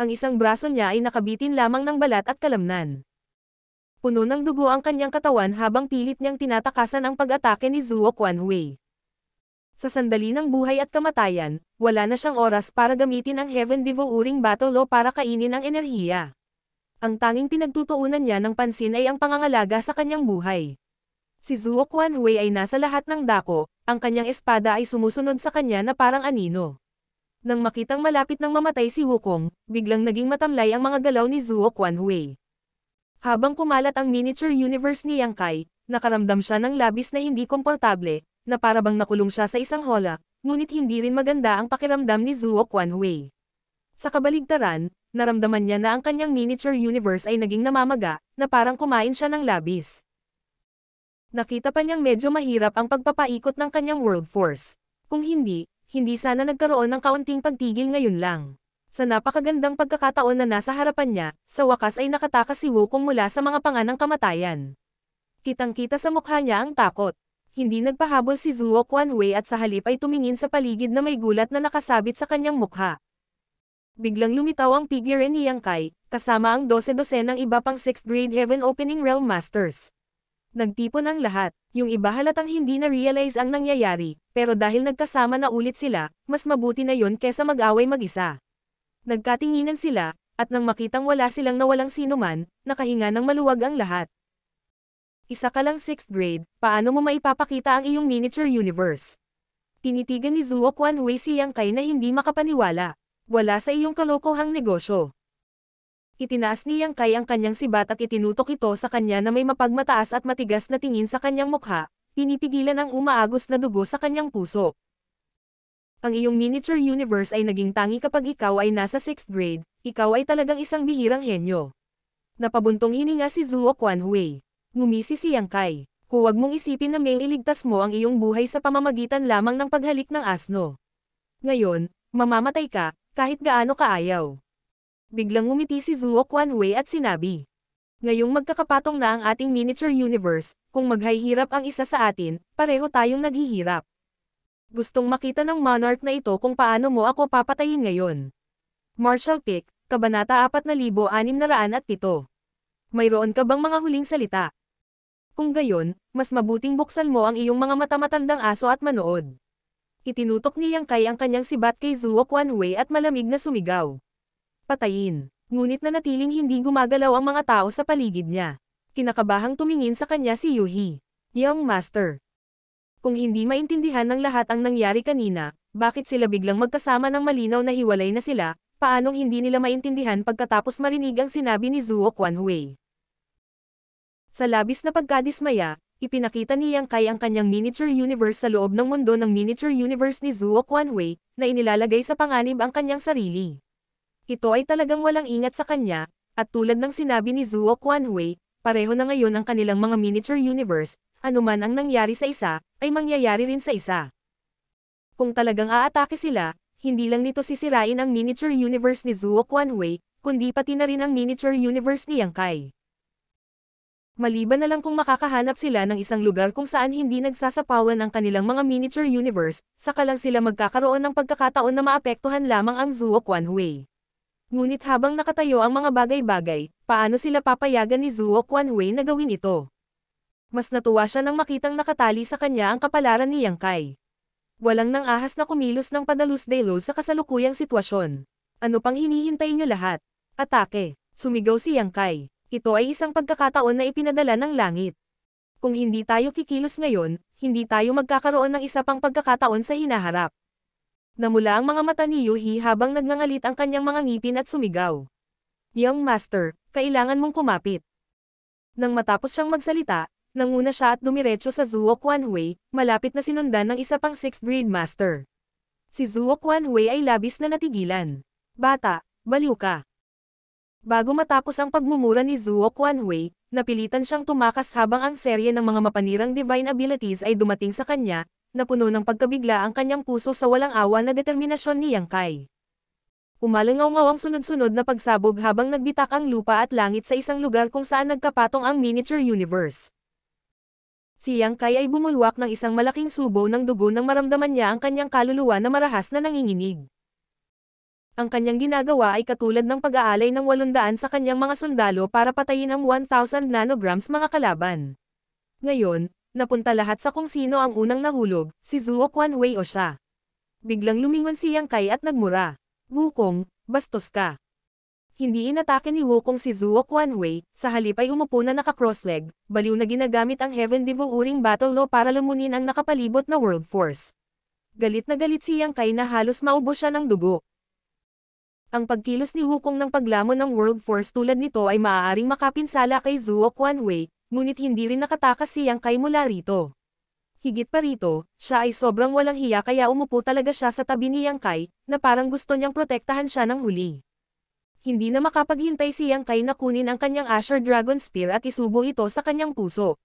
[SPEAKER 1] Ang isang braso niya ay nakabitin lamang ng balat at kalamnan. Puno ng dugo ang kanyang katawan habang pilit niyang tinatakasan ang pag-atake ni Zuo Quanwei. Sa sandali ng buhay at kamatayan, wala na siyang oras para gamitin ang Heaven Devouring Battle Law para kainin ang enerhiya. Ang tanging pinagtutuunan niya ng pansin ay ang pangangalaga sa kanyang buhay. Si Zuo Quanwei ay nasa lahat ng dako, ang kanyang espada ay sumusunod sa kanya na parang anino. Nang makitang malapit ng mamatay si Wukong, biglang naging matamlay ang mga galaw ni Zuo Quanwei. Habang kumalat ang miniature universe ni Yang Kai, nakaramdam siya ng labis na hindi komportable, na parabang nakulong siya sa isang hola, ngunit hindi rin maganda ang pakiramdam ni Zuo Quanwei. Sa kabaligtaran, naramdaman niya na ang kanyang miniature universe ay naging namamaga, na parang kumain siya ng labis. Nakita pa niyang medyo mahirap ang pagpapaikot ng kanyang world force. Kung hindi sana nagkaroon ng kaunting pagtigil ngayon lang. Sa napakagandang pagkakataon na nasa harapan niya, sa wakas ay nakatakas si Wukong mula sa mga panga ng kamatayan. Kitang-kita sa mukha niya ang takot. Hindi nagpahabol si Zuo Quanwei at sa halip ay tumingin sa paligid na may gulat na nakasabit sa kanyang mukha. Biglang lumitaw ang figure ni Yang Kai, kasama ang 12 ng iba pang 6th grade Heaven Opening Realm Masters. Nagtipon ang lahat, yung iba halatang hindi na-realize ang nangyayari, pero dahil nagkasama na ulit sila, mas mabuti na yon kesa mag-away mag-isa. Nagkatinginan sila, at nang makitang wala silang nawalang sinuman, nakahinga ng maluwag ang lahat. Isa ka lang 6th grade, paano mo maipapakita ang iyong miniature universe? Tinitigan ni Zuo Quanwei si Yang Kai na hindi makapaniwala. Wala sa iyong kalokohang negosyo. Itinaas ni Yang Kai ang kanyang sibat at itinutok ito sa kanya na may mapagmataas at matigas na tingin sa kanyang mukha, pinipigilan ang umaagos na dugo sa kanyang puso. Ang iyong miniature universe ay naging tangi kapag ikaw ay nasa 6th grade, ikaw ay talagang isang bihirang henyo. Napabuntong hininga si Zuo Quanwei. Ngumisi si Yang Kai. Huwag mong isipin na may iligtas mo ang iyong buhay sa pamamagitan lamang ng paghalik ng asno. Ngayon, mamamatay ka, kahit gaano kaayaw. Biglang ngumiti si Zuo Quanwei at sinabi. Ngayong magkakapatong na ang ating miniature universe, kung maghihirap ang isa sa atin, pareho tayong naghihirap. Gustong makita ng monarch na ito kung paano mo ako papatayin ngayon. Martial Pick, Kabanata 4607. Mayroon ka bang mga huling salita? Kung gayon, mas mabuting buksan mo ang iyong mga mata-matandang aso at manood. Itinutok ni Yang Kai ang kanyang sibat kay Zuo Quanwei at malamig na sumigaw. Patayin. Ngunit nanatiling hindi gumagalaw ang mga tao sa paligid niya. Kinakabahang tumingin sa kanya si Yuhi. Young Master. Kung hindi maintindihan ng lahat ang nangyari kanina, bakit sila biglang magkasama ng malinaw na hiwalay na sila, paanong hindi nila maintindihan pagkatapos marinig ang sinabi ni Zuo Quanwei? Sa labis na pagkadismaya, ipinakita ni Yang Kai ang kanyang miniature universe sa loob ng mundo ng miniature universe ni Zuo Quanwei, na inilalagay sa panganib ang kanyang sarili. Ito ay talagang walang ingat sa kanya, at tulad ng sinabi ni Zuo Quanwei, pareho na ngayon ang kanilang mga miniature universe, anuman ang nangyari sa isa, ay mangyayari rin sa isa. Kung talagang aatake sila, hindi lang nito sisirain ang miniature universe ni Zuo Quanhui, kundi pati na rin ang miniature universe ni Yang Kai. Maliban na lang kung makakahanap sila ng isang lugar kung saan hindi nagsasapawan ang kanilang mga miniature universe, saka lang sila magkakaroon ng pagkakataon na maapektuhan lamang ang Zuo Quanhui. Ngunit habang nakatayo ang mga bagay-bagay, paano sila papayagan ni Zuo Quanhui na gawin ito? Mas natuwa siya nang makitang nakatali sa kanya ang kapalaran ni Yang Kai. Walang nang ahas na kumilos ng padalus-delos sa kasalukuyang sitwasyon. Ano pang hinihintay niyo lahat? Atake! Sumigaw si Yang Kai. Ito ay isang pagkakataon na ipinadala ng langit. Kung hindi tayo kikilos ngayon, hindi tayo magkakaroon ng isa pang pagkakataon sa hinaharap. Namula ang mga mata ni Yuhi habang nagngangalit ang kanyang mga ngipin at sumigaw. Young Master, kailangan mong kumapit. Nang matapos siyang magsalita, nanguna siya at dumiretso sa Zuo Quanhui, malapit na sinundan ng isa pang 6th grade master. Si Zuo Quanhui ay labis na natigilan. Bata, baliw ka. Bago matapos ang pagmumura ni Zuo Quanhui, napilitan siyang tumakas habang ang serye ng mga mapanirang divine abilities ay dumating sa kanya, na puno ng pagkabigla ang kanyang puso sa walang awa na determinasyon ni Yang Kai. Umalangaw-ngaw ang sunod-sunod na pagsabog habang nagbitak ang lupa at langit sa isang lugar kung saan nagkapatong ang miniature universe. Si Yang Kai ay bumulwak ng isang malaking subo ng dugo nang maramdaman niya ang kanyang kaluluwa na marahas na nanginginig. Ang kanyang ginagawa ay katulad ng pag-aalay ng 800 sa kanyang mga sundalo para patayin ang 1,000 nanograms mga kalaban. Ngayon, napunta lahat sa kung sino ang unang nahulog, si Zuo Quanhui o siya. Biglang lumingon si Yang Kai at nagmura. Wukong, bastos ka. Hindi inatake ni Wukong si Zuo Quanhui, sa halip ay umupo na naka-crossleg, baliw na ginagamit ang Heaven Devouring Battle Law para lamunin ang nakapalibot na World Force. Galit na galit si Yang Kai na halos maubos siya ng dugo. Ang pagkilos ni Wukong ng paglamon ng World Force tulad nito ay maaaring makapinsala kay Zuo Quanhui, ngunit hindi rin nakatakas si Yang Kai mula rito. Higit pa rito, siya ay sobrang walang hiya kaya umupo talaga siya sa tabi ni Yang Kai, na parang gusto niyang protektahan siya ng huli. Hindi na makapaghintay si Yang Kai na kunin ang kanyang Asher Dragon Spear at isubo ito sa kanyang puso.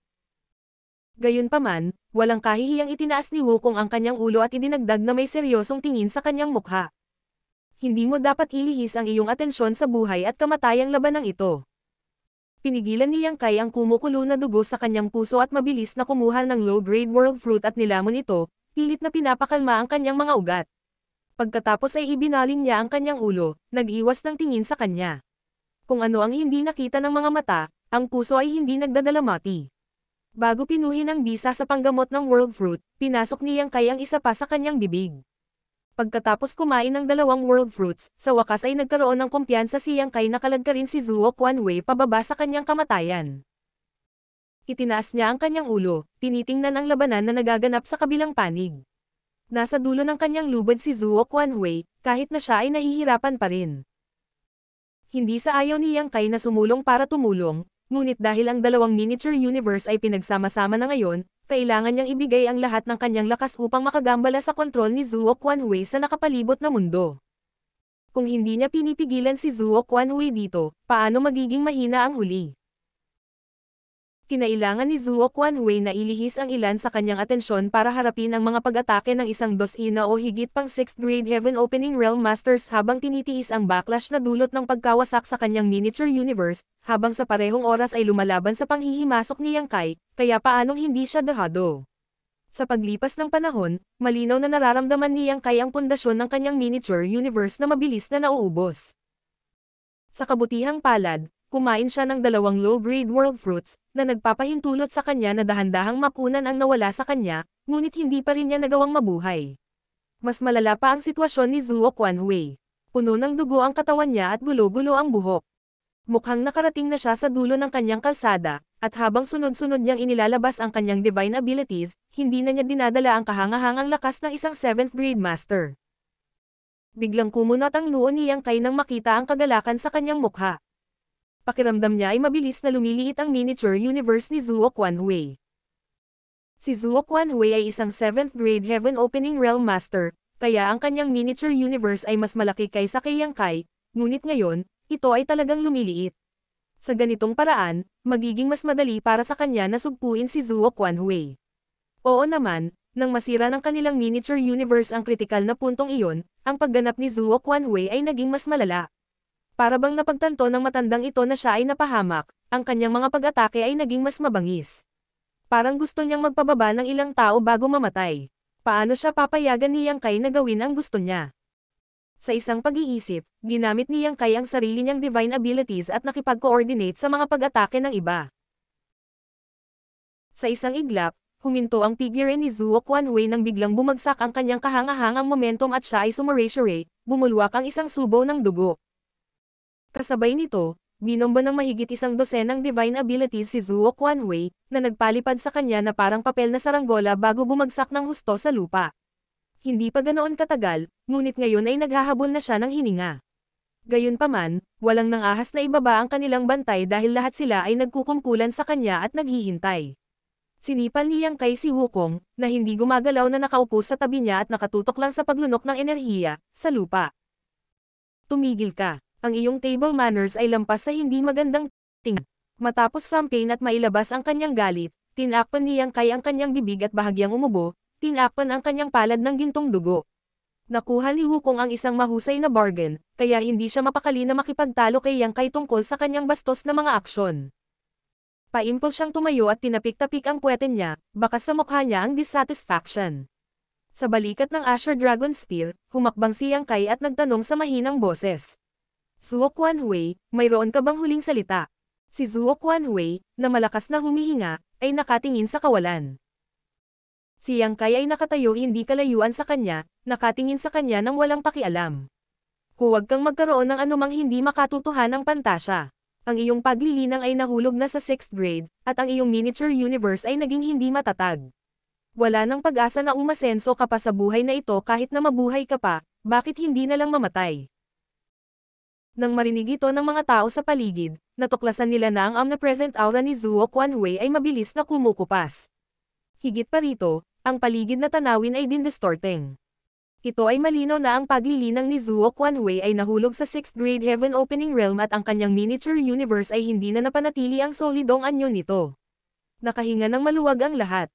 [SPEAKER 1] Gayunpaman, walang kahihiyang itinaas ni Wukong ang kanyang ulo at idinagdag na may seryosong tingin sa kanyang mukha. Hindi mo dapat ilihis ang iyong atensyon sa buhay at kamatayang labanang ito. Pinigilan ni Yang Kai ang kumukulo na dugo sa kanyang puso at mabilis na kumuha ng low-grade world fruit at nilamon ito, pilit na pinapakalma ang kanyang mga ugat. Pagkatapos ay ibinaling niya ang kanyang ulo, nag-iwas ng tingin sa kanya. Kung ano ang hindi nakita ng mga mata, ang puso ay hindi nagdadalamati. Bago pinuhin ang bisa sa panggamot ng world fruit, pinasok ni Yang Kai ang isa pa sa kanyang bibig. Pagkatapos kumain ng 2 world fruits, sa wakas ay nagkaroon ng kumpiyansa si Yang Kai na kalagkarin si Zuo Quanhui pababa sa kanyang kamatayan. Itinaas niya ang kanyang ulo, tinitingnan ang labanan na nagaganap sa kabilang panig. Nasa dulo ng kanyang lubid si Zuo Quanhui, kahit na siya ay nahihirapan pa rin. Hindi sa ayaw ni Yang Kai na sumulong para tumulong, ngunit dahil ang 2 miniature universe ay pinagsama-sama na ngayon, kailangan niyang ibigay ang lahat ng kanyang lakas upang makagambala sa kontrol ni Zuo Quanhui sa nakapalibot na mundo. Kung hindi niya pinipigilan si Zuo Quanhui dito, paano magiging mahina ang huli? Kinailangan ni Zuo Quanhui na ilihis ang ilan sa kanyang atensyon para harapin ang mga pag-atake ng isang dosina o higit pang 6th grade Heaven Opening Realm Masters habang tinitiis ang backlash na dulot ng pagkawasak sa kanyang miniature universe, habang sa parehong oras ay lumalaban sa panghihimasok ni Yang Kai, kaya paanong hindi siya dehado. Sa paglipas ng panahon, malinaw na nararamdaman ni Yang Kai ang pundasyon ng kanyang miniature universe na mabilis na nauubos. Sa kabutihang palad, kumain siya ng 2 low-grade world fruits, na nagpapahintulot sa kanya na dahan-dahang mapunan ang nawala sa kanya, ngunit hindi pa rin niya nagawang mabuhay. Mas malala pa ang sitwasyon ni Zuo Quanhui. Puno ng dugo ang katawan niya at gulo-gulo ang buhok. Mukhang nakarating na siya sa dulo ng kanyang kalsada, at habang sunod-sunod niyang inilalabas ang kanyang divine abilities, hindi na niya dinadala ang kahangahangang lakas ng isang 7th grade master. Biglang kumunat ang noo ni Yang Kai nang makita ang kagalakan sa kanyang mukha. Pakiramdam niya ay mabilis na lumiliit ang miniature universe ni Zuo Quanhui. Si Zuo Quanhui ay isang 7th grade Heaven Opening Realm Master, kaya ang kanyang miniature universe ay mas malaki kaysa kay Yang Kai, ngunit ngayon, ito ay talagang lumiliit. Sa ganitong paraan, magiging mas madali para sa kanya na sugpuin si Zuo Quanhui. Oo naman, nang masira ng kanilang miniature universe ang kritikal na puntong iyon, ang pagganap ni Zuo Quanhui ay naging mas malala. Para bang napagtanto ng matandang ito na siya ay napahamak, ang kanyang mga pag-atake ay naging mas mabangis. Parang gusto niyang magpababa ng ilang tao bago mamatay. Paano siya papayagan ni Yang Kai na gawin ang gusto niya? Sa isang pag-iisip, ginamit ni Yang Kai ang sarili niyang divine abilities at nakipag-coordinate sa mga pag-atake ng iba. Sa isang iglap, huminto ang figure ni Zuo Quanhui nang biglang bumagsak ang kanyang kahangahangang momentum at siya ay sumaray, bumulwak ang isang subo ng dugo. Kasabay nito, binomba ng mahigit isang dosenang divine abilities si Zuo Quanhui, na nagpalipad sa kanya na parang papel na saranggola bago bumagsak ng husto sa lupa. Hindi pa ganoon katagal, ngunit ngayon ay naghahabol na siya ng hininga. Gayunpaman, walang nangahas na ibaba ang kanilang bantay dahil lahat sila ay nagkukumpulan sa kanya at naghihintay. Sinipal ni Yang Kai si Wukong, na hindi gumagalaw na nakaupo sa tabi niya at nakatutok lang sa paglunok ng enerhiya, sa lupa. Tumigil ka. Ang iyong table manners ay lampas sa hindi magandang tingin. Matapos sampain at mailabas ang kanyang galit, tinakpan ni Yang Kai ang kanyang bibig at bahagyang umubo, tinakpan ang kanyang palad ng gintong dugo. Nakuha ni Wukong ang isang mahusay na bargain, kaya hindi siya mapakali na makipagtalo kay Yang Kai tungkol sa kanyang bastos na mga aksyon. Paimpol siyang tumayo at tinapik-tapik ang puwete niya, baka sa mukha niya ang dissatisfaction. Sa balikat ng Asher Dragon Spear, humakbang si Yang Kai at nagtanong sa mahinang boses. Zuo Quanhui, mayroon ka bang huling salita? Si Zuo Quanhui, na malakas na humihinga, ay nakatingin sa kawalan. Si Yang Kai ay nakatayo hindi kalayuan sa kanya, nakatingin sa kanya nang walang pakialam. Huwag kang magkaroon ng anumang hindi makatutuhanang pantasya. Ang iyong paglilinang ay nahulog na sa 6th grade, at ang iyong miniature universe ay naging hindi matatag. Wala nang pag-asa na umasenso ka pa sa buhay na ito kahit na mabuhay ka pa, bakit hindi na lang mamatay? Nang marinig ito ng mga tao sa paligid, natuklasan nila na ang omnipresent aura ni Zuo Quanhui ay mabilis na kumukupas. Higit pa rito, ang paligid na tanawin ay dindistorting. Ito ay malinaw na ang paglilinang ni Zuo Quanhui ay nahulog sa 6th grade heaven opening realm at ang kanyang miniature universe ay hindi na napanatili ang solidong anyo nito. Nakahinga ng maluwag ang lahat.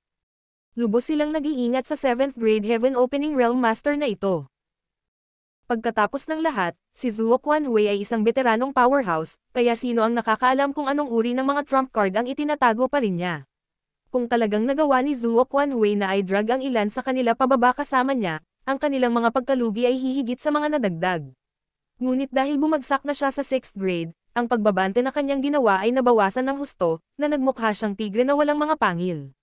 [SPEAKER 1] Lubos silang nag-iingat sa 7th grade heaven opening realm master na ito. Pagkatapos ng lahat, si Zuo Quanhui ay isang veteranong powerhouse, kaya sino ang nakakaalam kung anong uri ng mga trump card ang itinatago pa rin niya. Kung talagang nagawa ni Zuo Quanhui na i-drag ang ilan sa kanila pababa kasama niya, ang kanilang mga pagkalugi ay hihigit sa mga nadagdag. Ngunit dahil bumagsak na siya sa 6th grade, ang pagbabante na kanyang ginawa ay nabawasan ng husto, na nagmukha siyang tigre na walang mga pangil.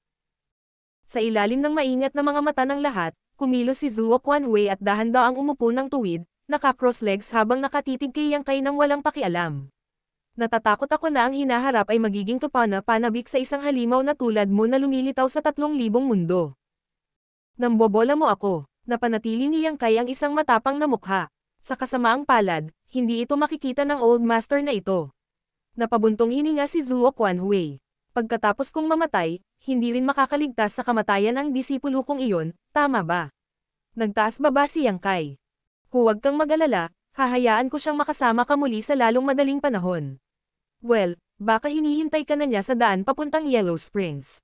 [SPEAKER 1] Sa ilalim ng maingat na mga mata ng lahat, kumilos si Zuo Quanhui at dahan-daang umupo ng tuwid, naka-cross legs habang nakatitig kay Yang Kai nang walang pakialam. Natatakot ako na ang hinaharap ay magiging panabik sa isang halimaw na tulad mo na lumilitaw sa 3,000 mundo. Nambobola mo ako. Napanatili ni Yang Kai ang isang matapang na mukha. Sa kasamaang palad, hindi ito makikita ng old master na ito. Napabuntong hininga si Zuo Quanhui. Pagkatapos kong mamatay, hindi rin makakaligtas sa kamatayan ang disipulo kong iyon, tama ba? Nagtaas baba si Yang Kai. Huwag kang mag-alala, hahayaan ko siyang makasama ka muli sa lalong madaling panahon. Well, baka hinihintay ka na niya sa daan papuntang Yellow Springs.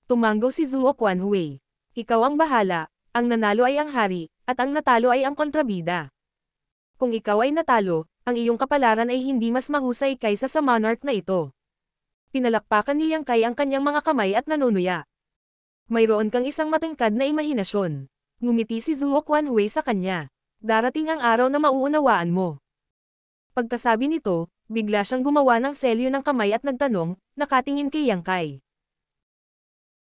[SPEAKER 1] Tumanggo si Zuo Quanhui. Ikaw ang bahala, ang nanalo ay ang hari, at ang natalo ay ang kontrabida. Kung ikaw ay natalo, ang iyong kapalaran ay hindi mas mahusay kaysa sa monarch na ito. Pinalakpakan ni Yang Kai ang kanyang mga kamay at nanunuya. Mayroon kang isang matingkad na imahinasyon. Ngumiti si Zuo Quanhui sa kanya. Darating ang araw na mauunawaan mo. Pagkasabi nito, bigla siyang gumawa ng selyo ng kamay at nagtanong, nakatingin kay Yang Kai.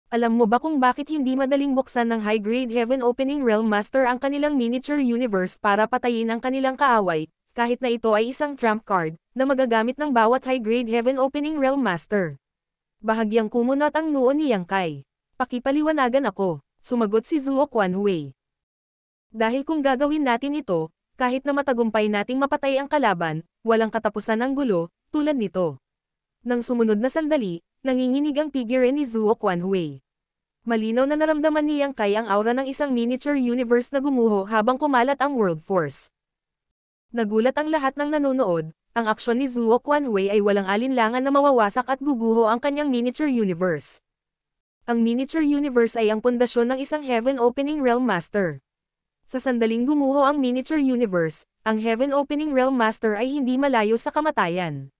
[SPEAKER 1] Alam mo ba kung bakit hindi madaling buksan ng high-grade heaven opening realm master ang kanilang miniature universe para patayin ang kanilang kaaway, kahit na ito ay isang trump card, na magagamit ng bawat high-grade heaven opening realm master? Bahagyang kumunat ang noo ni Yang Kai. Pakipaliwanagan ako, sumagot si Zuo Quanhui. Dahil kung gagawin natin ito, kahit na matagumpay nating mapatay ang kalaban, walang katapusan ng gulo, tulad nito. Nang sumunod na sandali, nanginginig ang figure ni Zuo Quanhui. Malinaw na naramdaman ni Yang Kai ang aura ng isang miniature universe na gumuho habang kumalat ang world force. Nagulat ang lahat ng nanonood, ang aksyon ni Zuo Quanhui ay walang alinlangan na mawawasak at guguho ang kanyang miniature universe. Ang miniature universe ay ang pundasyon ng isang Heaven Opening Realm Master. Sa sandaling gumuho ang miniature universe, ang Heaven Opening Realm Master ay hindi malayo sa kamatayan.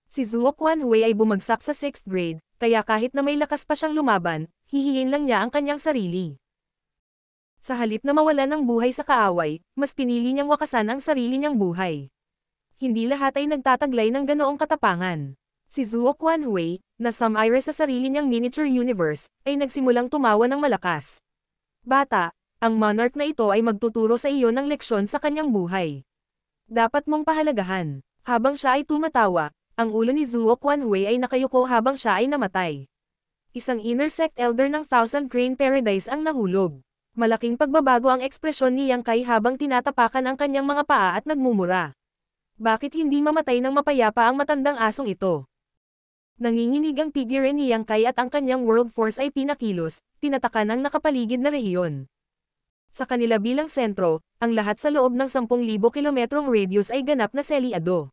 [SPEAKER 1] Si Zuo Quanhui ay bumagsak sa 6th grade, kaya kahit na may lakas pa siyang lumaban, hihiyin lang niya ang kanyang sarili. Sa halip na mawalan ng buhay sa kaaway, mas pinili niyang wakasan ang sarili niyang buhay. Hindi lahat ay nagtataglay ng ganoong katapangan. Si Zuo Quanhui, na sumire sa sarili niyang miniature universe, ay nagsimulang tumawa ng malakas. Bata, ang monarch na ito ay magtuturo sa iyo ng leksyon sa kanyang buhay. Dapat mong pahalagahan. Habang siya ay tumatawa, ang ulo ni Zuo Quanhui ay nakayuko habang siya ay namatay. Isang inner sect elder ng Thousand Crane Paradise ang nahulog. Malaking pagbabago ang ekspresyon ni Yang Kai habang tinatapakan ang kanyang mga paa at nagmumura. Bakit hindi mamatay ng mapayapa ang matandang asong ito? Nanginginig ang figure ni Yang Kai at ang kanyang world force ay pinakilos, tinatakan ang nakapaligid na rehiyon. Sa kanila bilang sentro, ang lahat sa loob ng 10,000 kilometrong radius ay ganap na selyado.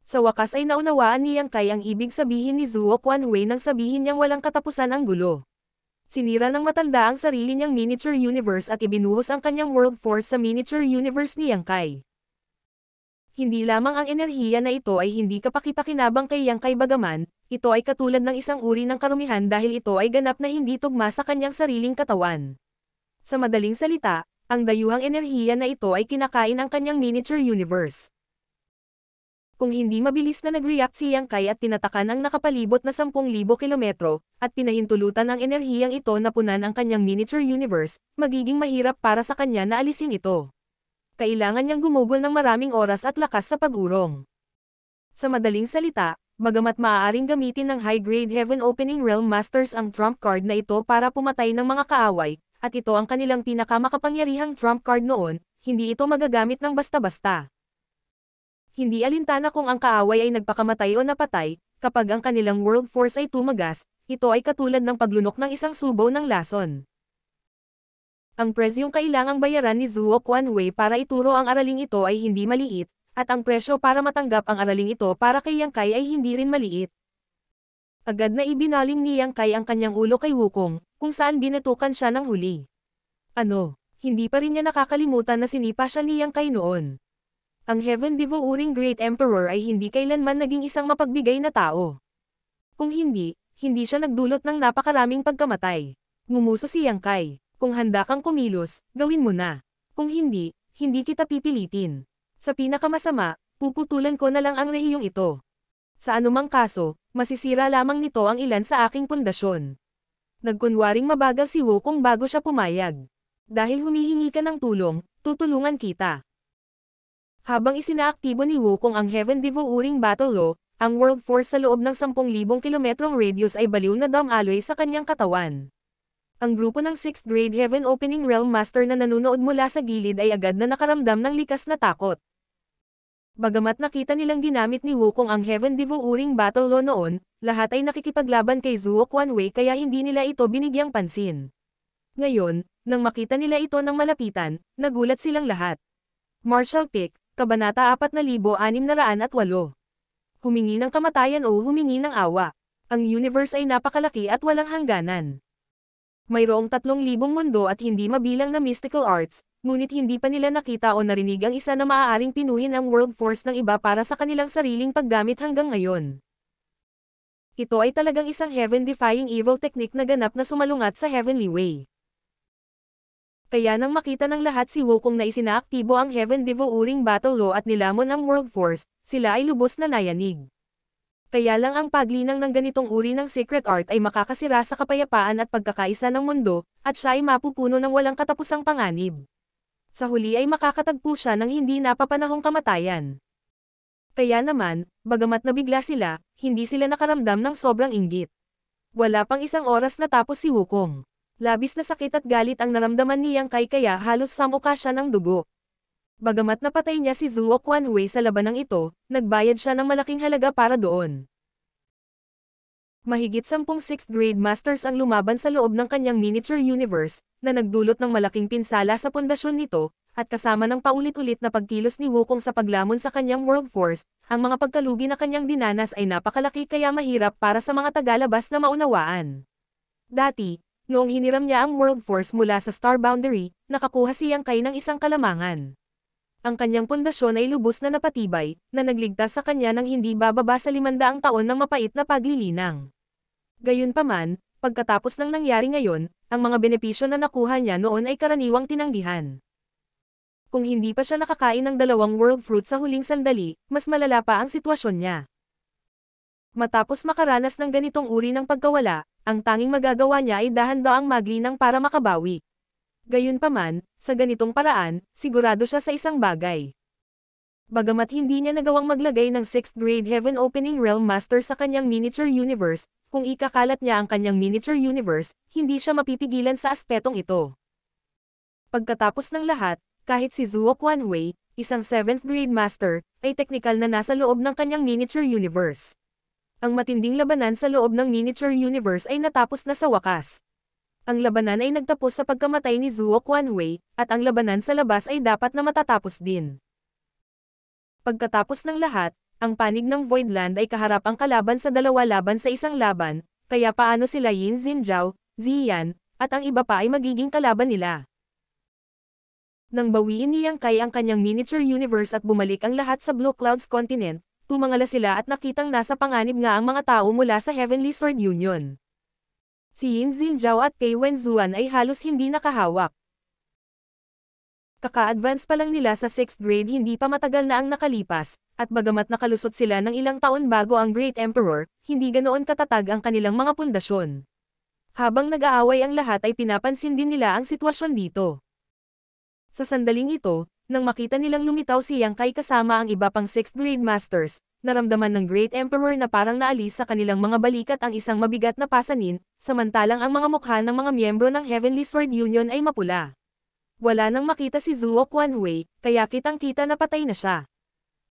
[SPEAKER 1] Sa wakas ay naunawaan ni Yang Kai ang ibig sabihin ni Zuo Quanhui nang sabihin niyang walang katapusan ang gulo. Sinira ng matanda ang sarili niyang miniature universe at ibinuhos ang kanyang world force sa miniature universe ni Yang Kai. Hindi lamang ang enerhiya na ito ay hindi kapakipakinabang kay Yang Kai bagaman, ito ay katulad ng isang uri ng karumihan dahil ito ay ganap na hindi tugma sa kanyang sariling katawan. Sa madaling salita, ang dayuhang enerhiya na ito ay kinakain ang kanyang miniature universe. Kung hindi mabilis na nag-react si Yang Kai at tinatakan ang nakapalibot na 10,000 kilometro, at pinahintulutan ang enerhiyang ito na punan ang kanyang miniature universe, magiging mahirap para sa kanya na alisin ito. Kailangan niyang gumugol ng maraming oras at lakas sa pag-urong. Sa madaling salita, bagamat maaaring gamitin ng high-grade Heaven Opening Realm Masters ang trump card na ito para pumatay ng mga kaaway, at ito ang kanilang pinakamakapangyarihang trump card noon, hindi ito magagamit ng basta-basta. Hindi alintana kung ang kaaway ay nagpakamatay o napatay, kapag ang kanilang world force ay tumagas, ito ay katulad ng paglunok ng isang subaw ng lason. Ang presyong kailangang bayaran ni Zuo Quanhui para ituro ang araling ito ay hindi maliit, at ang presyo para matanggap ang araling ito para kay Yang Kai ay hindi rin maliit. Agad na ibinaling ni Yang Kai ang kanyang ulo kay Wukong, kung saan binatukan siya ng huli. Ano, hindi pa rin niya nakakalimutan na sinipa siya ni Yang Kai noon. Ang Heaven Devouring Great Emperor ay hindi kailanman naging isang mapagbigay na tao. Kung hindi siya nagdulot ng napakaraming pagkamatay. Ngumuso si Yang Kai. Kung handa kang kumilos, gawin mo na. Kung hindi kita pipilitin. Sa pinakamasama, puputulan ko na lang ang rehiyong ito. Sa anumang kaso, masisira lamang nito ang ilan sa aking pundasyon. Nagkunwaring mabagal si Wukong bago siya pumayag. Dahil humihingi ka ng tulong, tutulungan kita. Habang isinaaktibo ni Wukong ang Heaven Devouring Battle Law, ang World Force sa loob ng 10,000 kilometrong radius ay baliw na dumaloy sa kanyang katawan. Ang grupo ng 6th grade Heaven Opening Realm Master na nanunood mula sa gilid ay agad na nakaramdam ng likas na takot. Bagamat nakita nilang ginamit ni Wukong ang Heaven Devouring Battle Law noon, lahat ay nakikipaglaban kay Zuo Quanhui kaya hindi nila ito binigyang pansin. Ngayon, nang makita nila ito ng malapitan, nagulat silang lahat. Martial Pick, Kabanata 4608. Humingi ng kamatayan o humingi ng awa. Ang universe ay napakalaki at walang hangganan. Mayroong 3,000 mundo at hindi mabilang na mystical arts, ngunit hindi pa nila nakita o narinig ang isa na maaaring pinuhin ang world force ng iba para sa kanilang sariling paggamit hanggang ngayon. Ito ay talagang isang heaven-defying evil technique na ganap na sumalungat sa heavenly way. Kaya nang makita ng lahat si Wukong na isinaaktibo ang Heaven Devouring Battle Law at nilamon ang world force, sila ay lubos na nayanig. Kaya lang ang paglinang ng ganitong uri ng secret art ay makakasira sa kapayapaan at pagkakaisa ng mundo, at siya ay mapupuno ng walang katapusang panganib. Sa huli ay makakatagpo siya ng hindi napapanahong kamatayan. Kaya naman, bagamat nabigla sila, hindi sila nakaramdam ng sobrang inggit. Wala pang isang oras natapos si Wukong. Labis na sakit at galit ang naramdaman ni Yang Kai kaya halos samuka siya ng dugo. Bagamat napatay niya si Zuo Quanhui sa labanang ito, nagbayad siya ng malaking halaga para doon. Mahigit 10 6th grade masters ang lumaban sa loob ng kanyang miniature universe, na nagdulot ng malaking pinsala sa pundasyon nito, at kasama ng paulit-ulit na pagkilos ni Wukong sa paglamon sa kanyang World Force, ang mga pagkalugi na kanyang dinanas ay napakalaki kaya mahirap para sa mga tagalabas na maunawaan. Dati, noong hiniram niya ang World Force mula sa Star Boundary, nakakuha si Yang Kai ng isang kalamangan. Ang kanyang pundasyon ay lubos na napatibay, na nagligtas sa kanya ng hindi bababa sa 500 taon ng mapait na paglilinang. Gayunpaman, pagkatapos ng nangyari ngayon, ang mga benepisyo na nakuha niya noon ay karaniwang tinanggihan. Kung hindi pa siya nakakain ng 2 world fruit sa huling sandali, mas malala pa ang sitwasyon niya. Matapos makaranas ng ganitong uri ng pagkawala, ang tanging magagawa niya ay dahan-daang maglinang para makabawi. Gayunpaman, sa ganitong paraan, sigurado siya sa isang bagay. Bagamat hindi niya nagawang maglagay ng 6th grade Heaven Opening Realm Master sa kanyang miniature universe, kung ikakalat niya ang kanyang miniature universe, hindi siya mapipigilan sa aspetong ito. Pagkatapos ng lahat, kahit si Zuo Quanhui, isang 7th grade master, ay teknikal na nasa loob ng kanyang miniature universe. Ang matinding labanan sa loob ng miniature universe ay natapos na sa wakas. Ang labanan ay nagtapos sa pagkamatay ni Zuo Quanhui, at ang labanan sa labas ay dapat na matatapos din. Pagkatapos ng lahat, ang panig ng Voidland ay kaharap ang kalaban sa 2 laban sa isang laban, kaya paano sila Yin Xinjiao, Ziyan, at ang iba pa ay magiging kalaban nila. Nang bawiin ni Yang Kai ang kanyang miniature universe at bumalik ang lahat sa Blue Clouds continent, tumangala sila at nakitang nasa panganib nga ang mga tao mula sa Heavenly Sword Union. Si Yin Xinjiao at Pei Wenzuan ay halos hindi nakahawak. Kaka-advance pa lang nila sa 6th grade hindi pa matagal na ang nakalipas, at bagamat nakalusot sila ng ilang taon bago ang Great Emperor, hindi ganoon katatag ang kanilang mga pundasyon. Habang nag-aaway ang lahat ay pinapansin din nila ang sitwasyon dito. Sa sandaling ito, nang makita nilang lumitaw si Yang Kai kasama ang iba pang 6th grade masters, naramdaman ng Great Emperor na parang naalis sa kanilang mga balikat ang isang mabigat na pasanin, samantalang ang mga mukha ng mga miyembro ng Heavenly Sword Union ay mapula. Wala nang makita si Zuo Quanhui, kaya kitang-kita na patay na siya.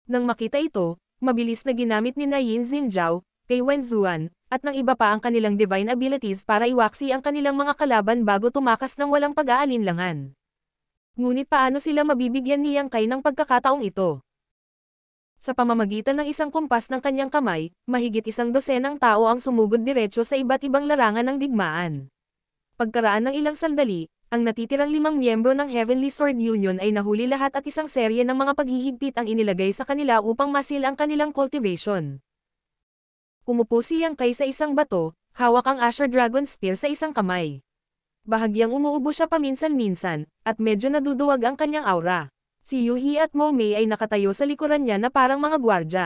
[SPEAKER 1] Nang makita ito, mabilis na ginamit ni Yin Xinjiao, Pei Wenzuan, at ng iba pa ang kanilang divine abilities para iwaksi ang kanilang mga kalaban bago tumakas ng walang pag-aalinlangan. Ngunit paano sila mabibigyan ni Yang Kai ng pagkakataong ito? Sa pamamagitan ng isang kumpas ng kanyang kamay, mahigit 100 tao ang sumugod diretso sa iba't ibang larangan ng digmaan. Pagkaraan ng ilang sandali, ang natitirang 5 miyembro ng Heavenly Sword Union ay nahuli lahat at isang serye ng mga paghihigpit ang inilagay sa kanila upang masil ang kanilang cultivation. Umupo si Yang Kai sa isang bato, hawak ang Asher Dragon Spear sa isang kamay. Bahagyang umuubo siya paminsan-minsan, at medyo naduduwag ang kanyang aura. Si Yuhi at Mo Mei ay nakatayo sa likuran niya na parang mga gwardya.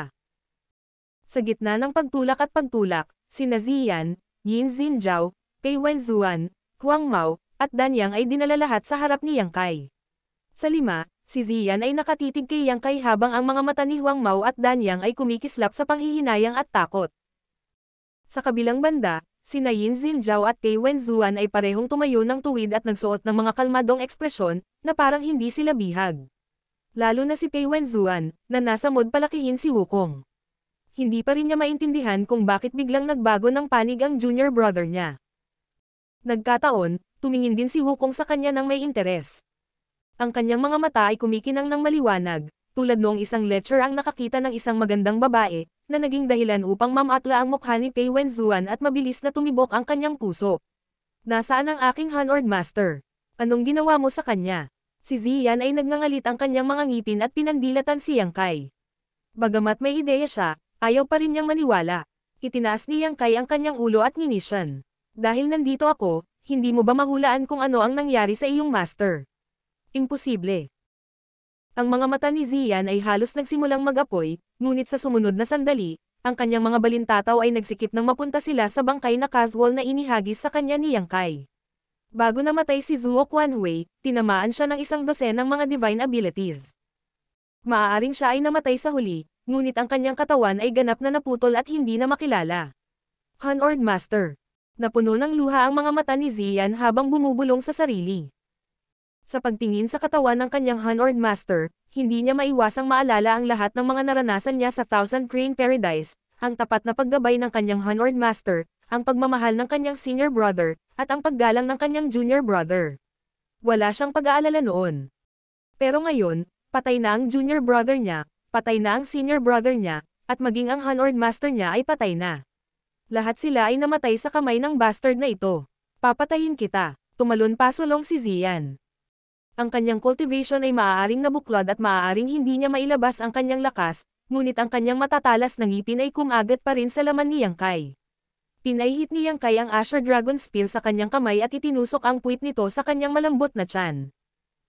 [SPEAKER 1] Sa gitna ng pagtulak, sina Ziyan, Yin Xinjiao, Pei Wenzuan, Huang Mao, at Danyang ay dinala lahat sa harap ni Yang Kai. Sa 5, si Ziyan ay nakatitig kay Yang Kai habang ang mga mata ni Huang Mao at Danyang ay kumikislap sa panghihinayang at takot. Sa kabilang banda, sina Yin Xinjiao at Pei Wenzuan ay parehong tumayo ng tuwid at nagsuot ng mga kalmadong ekspresyon, na parang hindi sila bihag. Lalo na si Pei Wenzuan, na nasa mood palakihin si Wukong. Hindi pa rin niya maintindihan kung bakit biglang nagbago ng panig ang junior brother niya. Nagkataon, tumingin din si Wukong sa kanya ng may interes. Ang kanyang mga mata ay kumikinang ng maliwanag, tulad noong isang lecturer ang nakakita ng isang magandang babae, na naging dahilan upang mamatla ang mukha ni Pei Wenzuan at mabilis na tumibok ang kanyang puso. Nasaan ang aking Hanord Master? Anong ginawa mo sa kanya? Si Ziyan ay nagngangalit ang kanyang mga ngipin at pinandilatan si Yang Kai. Bagamat may ideya siya, ayaw pa rin niyang maniwala. Itinaas ni Yang Kai ang kanyang ulo at nginisyan. Dahil nandito ako, hindi mo ba mahulaan kung ano ang nangyari sa iyong master? Imposible. Ang mga mata ni Ziyan ay halos nagsimulang mag-apoy, ngunit sa sumunod na sandali, ang kanyang mga balintataw ay nagsikip nang mapunta sila sa bangkay na casual na inihagis sa kanya ni Yang Kai. Bago namatay si Zuo Quanhui, tinamaan siya ng 12 ng mga divine abilities. Maaaring siya ay namatay sa huli, ngunit ang kanyang katawan ay ganap na naputol at hindi na makilala. Hanord Master. Napuno ng luha ang mga mata ni Ziyan habang bumubulong sa sarili. Sa pagtingin sa katawan ng kanyang Hanord Master, hindi niya maiwasang maalala ang lahat ng mga naranasan niya sa Thousand Crane Paradise, ang tapat na paggabay ng kanyang Hanord Master, ang pagmamahal ng kanyang senior brother, at ang paggalang ng kanyang junior brother. Wala siyang pag-aalala noon. Pero ngayon, patay na ang junior brother niya, patay na ang senior brother niya, at maging ang Hanord Master niya ay patay na. Lahat sila ay namatay sa kamay ng bastard na ito. Papatayin kita. Tumalon pasulong si Zian. Ang kanyang cultivation ay maaaring nabuklod at maaaring hindi niya mailabas ang kanyang lakas, ngunit ang kanyang matatalas na ngipin ay kumagat pa rin sa laman ni Yang Kai. Pinahihit ni Yang Kai ang Asher Dragon Spear sa kanyang kamay at itinusok ang puwit nito sa kanyang malambot na tiyan.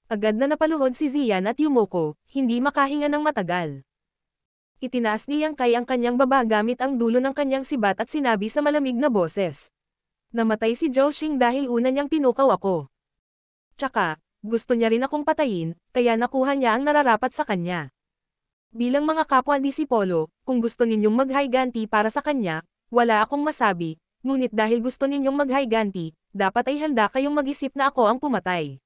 [SPEAKER 1] Agad na napaluhod si Zian at Yumoko, hindi makahinga ng matagal. Itinaas ni Yang Kai ang kanyang baba gamit ang dulo ng kanyang sibat at sinabi sa malamig na boses. Namatay si Zhou Xing dahil una niyang pinukaw ako. Tsaka, gusto niya rin akong patayin, kaya nakuha niya ang nararapat sa kanya. Bilang mga kapwa disipolo, kung gusto ninyong maghiganti para sa kanya, wala akong masabi, ngunit dahil gusto ninyong maghiganti, dapat ay handa kayong mag-isip na ako ang pumatay.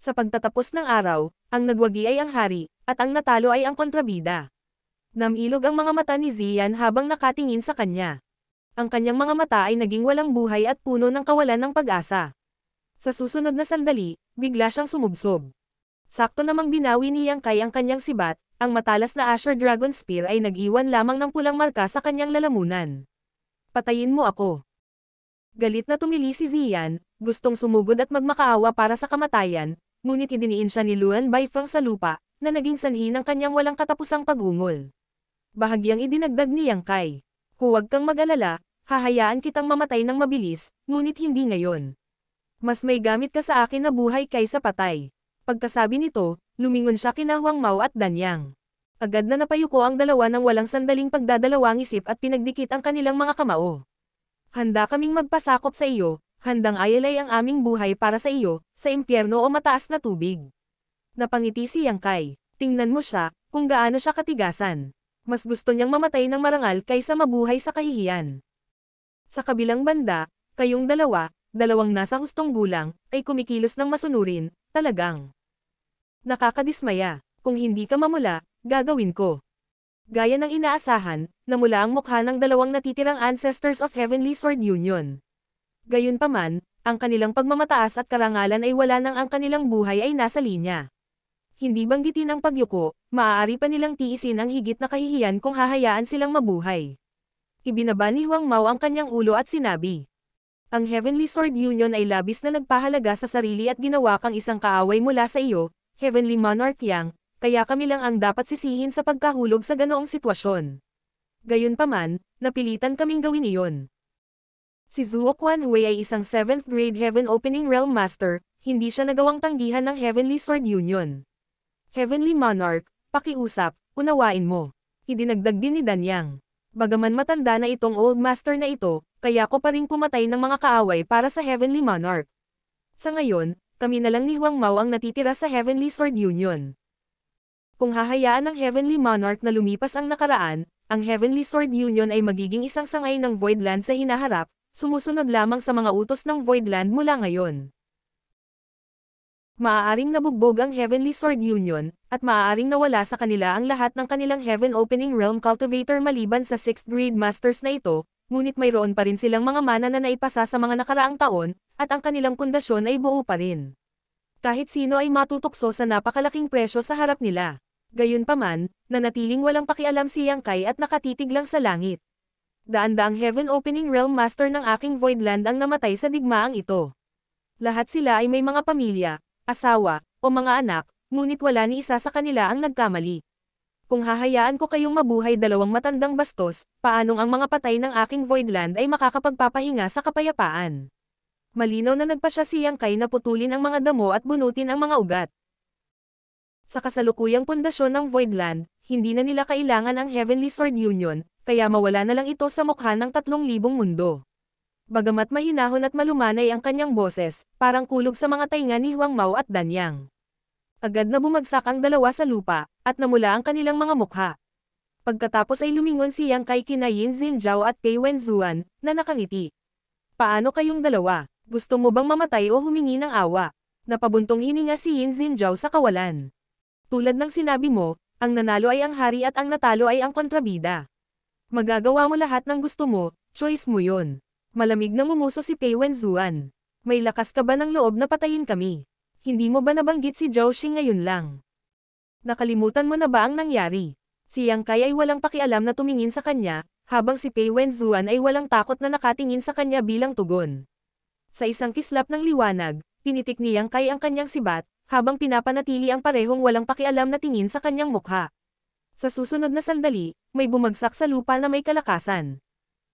[SPEAKER 1] Sa pagtatapos ng araw, ang nagwagi ay ang hari, at ang natalo ay ang kontrabida. Namilog ang mga mata ni Zian habang nakatingin sa kanya. Ang kanyang mga mata ay naging walang buhay at puno ng kawalan ng pag-asa. Sa susunod na sandali, bigla siyang sumubsob. Sakto namang binawi ni Yang Kai ang kanyang sibat, ang matalas na Asher Dragon Spear ay nag-iwan lamang ng pulang marka sa kanyang lalamunan. Patayin mo ako. Galit na tumili si Zian, gustong sumugod at magmakaawa para sa kamatayan, ngunit idiniin siya ni Luan Baifeng sa lupa, na naging sanhi ng kanyang walang katapusang pag-ungol. Bahagyang idinagdag ni Yang Kai. Huwag kang mag-alala, hahayaan kitang mamatay ng mabilis, ngunit hindi ngayon. Mas may gamit ka sa akin na buhay kaysa patay. Pagkasabi nito, lumingon siya kina Huang Mao at Danyang. Agad na napayuko ang dalawa ng walang sandaling pagdadalawang isip at pinagdikit ang kanilang mga kamao. Handa kaming magpasakop sa iyo, handang ayalay ang aming buhay para sa iyo, sa impyerno o mataas na tubig. Napangiti si Yang Kai. Tingnan mo siya, kung gaano siya katigasan. Mas gusto niyang mamatay ng marangal kaysa mabuhay sa kahihiyan. Sa kabilang banda, kayong dalawang nasa hustong gulang, ay kumikilos ng masunurin, talagang nakakadismaya. Kung hindi ka mamula, gagawin ko. Gaya ng inaasahan, namula ang mukha ng dalawang natitirang ancestors of Heavenly Sword Union. Gayunpaman, ang kanilang pagmamataas at karangalan ay wala nang ang kanilang buhay ay nasa linya. Hindi banggitin ang pagyuko, maaari pa nilang tiisin ang higit na kahihiyan kung hahayaan silang mabuhay. Ibinaba ni Huang Mao ang kanyang ulo at sinabi. Ang Heavenly Sword Union ay labis na nagpahalaga sa sarili at ginawa kang isang kaaway mula sa iyo, Heavenly Monarch Yang, kaya kami lang ang dapat sisihin sa pagkahulog sa ganoong sitwasyon. Gayunpaman, napilitan kaming gawin iyon. Si Zuo Quanhui ay isang 7th grade Heaven Opening Realm Master, hindi siya nagawang tanggihan ng Heavenly Sword Union. Heavenly Monarch, pakiusap, unawain mo. Idinagdag din ni Danyang. Bagaman matanda na itong Old Master na ito, kaya ko pa rin pumatay ng mga kaaway para sa Heavenly Monarch. Sa ngayon, kami na lang ni Huang Mao ang natitira sa Heavenly Sword Union. Kung hahayaan ng Heavenly Monarch na lumipas ang nakaraan, ang Heavenly Sword Union ay magiging isang sangay ng Voidland sa hinaharap, sumusunod lamang sa mga utos ng Voidland mula ngayon. Maaaring nabugbog ang Heavenly Sword Union, at maaaring nawala sa kanila ang lahat ng kanilang Heaven Opening Realm Cultivator maliban sa 6th grade Masters na ito, ngunit mayroon pa rin silang mga mana na naipasa sa mga nakaraang taon, at ang kanilang pundasyon ay buo pa rin. Kahit sino ay matutukso sa napakalaking presyo sa harap nila. Gayunpaman, nanatiling walang pakialam si Yang Kai at nakatitig lang sa langit. Daan-daang Heaven Opening Realm Master ng aking Voidland ang namatay sa digmaang ito. Lahat sila ay may mga pamilya, asawa, o mga anak, ngunit wala ni isa sa kanila ang nagkamali. Kung hahayaan ko kayong mabuhay dalawang matandang bastos, paanong ang mga patay ng aking Voidland ay makakapagpapahinga sa kapayapaan? Malinaw na nagpasya si Yang Kai na putulin ang mga damo at bunutin ang mga ugat. Sa kasalukuyang pundasyon ng Voidland, hindi na nila kailangan ang Heavenly Sword Union, kaya mawala na lang ito sa mukha ng 3,000 mundo. Bagamat mahinahon at malumanay ang kanyang boses, parang kulog sa mga tainga ni Huang Mao at Danyang. Agad na bumagsak ang dalawa sa lupa, at namula ang kanilang mga mukha. Pagkatapos ay lumingon si Yang Kai kina Yin Xinjiao at Pei Wenzuan, na nakangiti. Paano kayong dalawa? Gusto mo bang mamatay o humingi ng awa? Napabuntong hininga si Yin Xinjiao sa kawalan. Tulad ng sinabi mo, ang nanalo ay ang hari at ang natalo ay ang kontrabida. Magagawa mo lahat ng gusto mo, choice mo yun. Malamig na ngumuso si Pei Wenzuan. May lakas ka ba ng loob na patayin kami? Hindi mo ba nabanggit si Zhou Xing ngayon lang? Nakalimutan mo na ba ang nangyari? Si Yang Kai ay walang pakialam na tumingin sa kanya, habang si Pei Wenzuan ay walang takot na nakatingin sa kanya bilang tugon. Sa isang kislap ng liwanag, pinitik ni Yang Kai ang kanyang sibat, habang pinapanatili ang parehong walang pakialam na tingin sa kanyang mukha. Sa susunod na sandali, may bumagsak sa lupa na may kalakasan.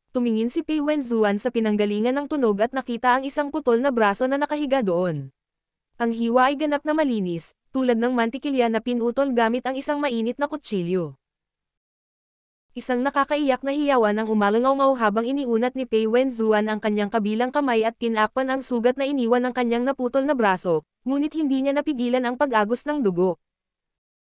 [SPEAKER 1] Tumingin si Pei Wenzuan sa pinanggalingan ng tunog at nakita ang isang putol na braso na nakahiga doon. Ang hiwa ay ganap na malinis, tulad ng mantikilya na pinutol gamit ang isang mainit na kutsilyo. Isang nakakaiyak na hiyawan ang umalangaw habang iniunat ni Pei Wenzuan ang kanyang kabilang kamay at tinakpan ang sugat na iniwan ng kanyang naputol na braso, ngunit hindi niya napigilan ang pag-agos ng dugo.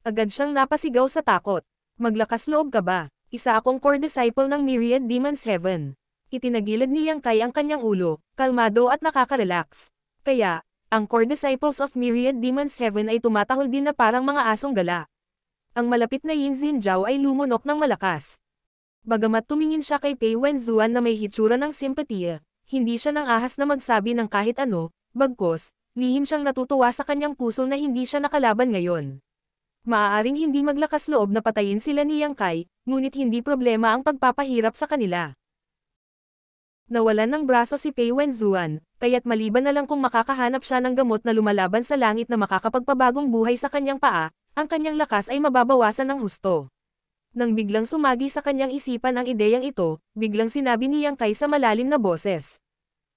[SPEAKER 1] Agad siyang napasigaw sa takot. Maglakas loob ka ba? Isa akong core disciple ng Myriad Demons Heaven. Itinagilid ni Yang Kai ang kanyang ulo, kalmado at nakaka-relax. Kaya, ang core disciples of Myriad Demons Heaven ay tumatahol din na parang mga asong gala. Ang malapit na Yin Xinjiao ay lumunok ng malakas. Bagamat tumingin siya kay Pei Wenzuan na may hitsura ng simpatiya, hindi siya nang ahas na magsabi ng kahit ano, bagkus, lihim siyang natutuwa sa kanyang puso na hindi siya nakalaban ngayon. Maaaring hindi maglakas loob na patayin sila ni Yang Kai, ngunit hindi problema ang pagpapahirap sa kanila. Nawalan ng braso si Pei Wenzuan, kaya't maliban na lang kung makakahanap siya ng gamot na lumalaban sa langit na makakapagpabagong buhay sa kanyang paa, ang kanyang lakas ay mababawasan ng husto. Nang biglang sumagi sa kanyang isipan ang ideyang ito, biglang sinabi ni Yang Kai sa malalim na boses.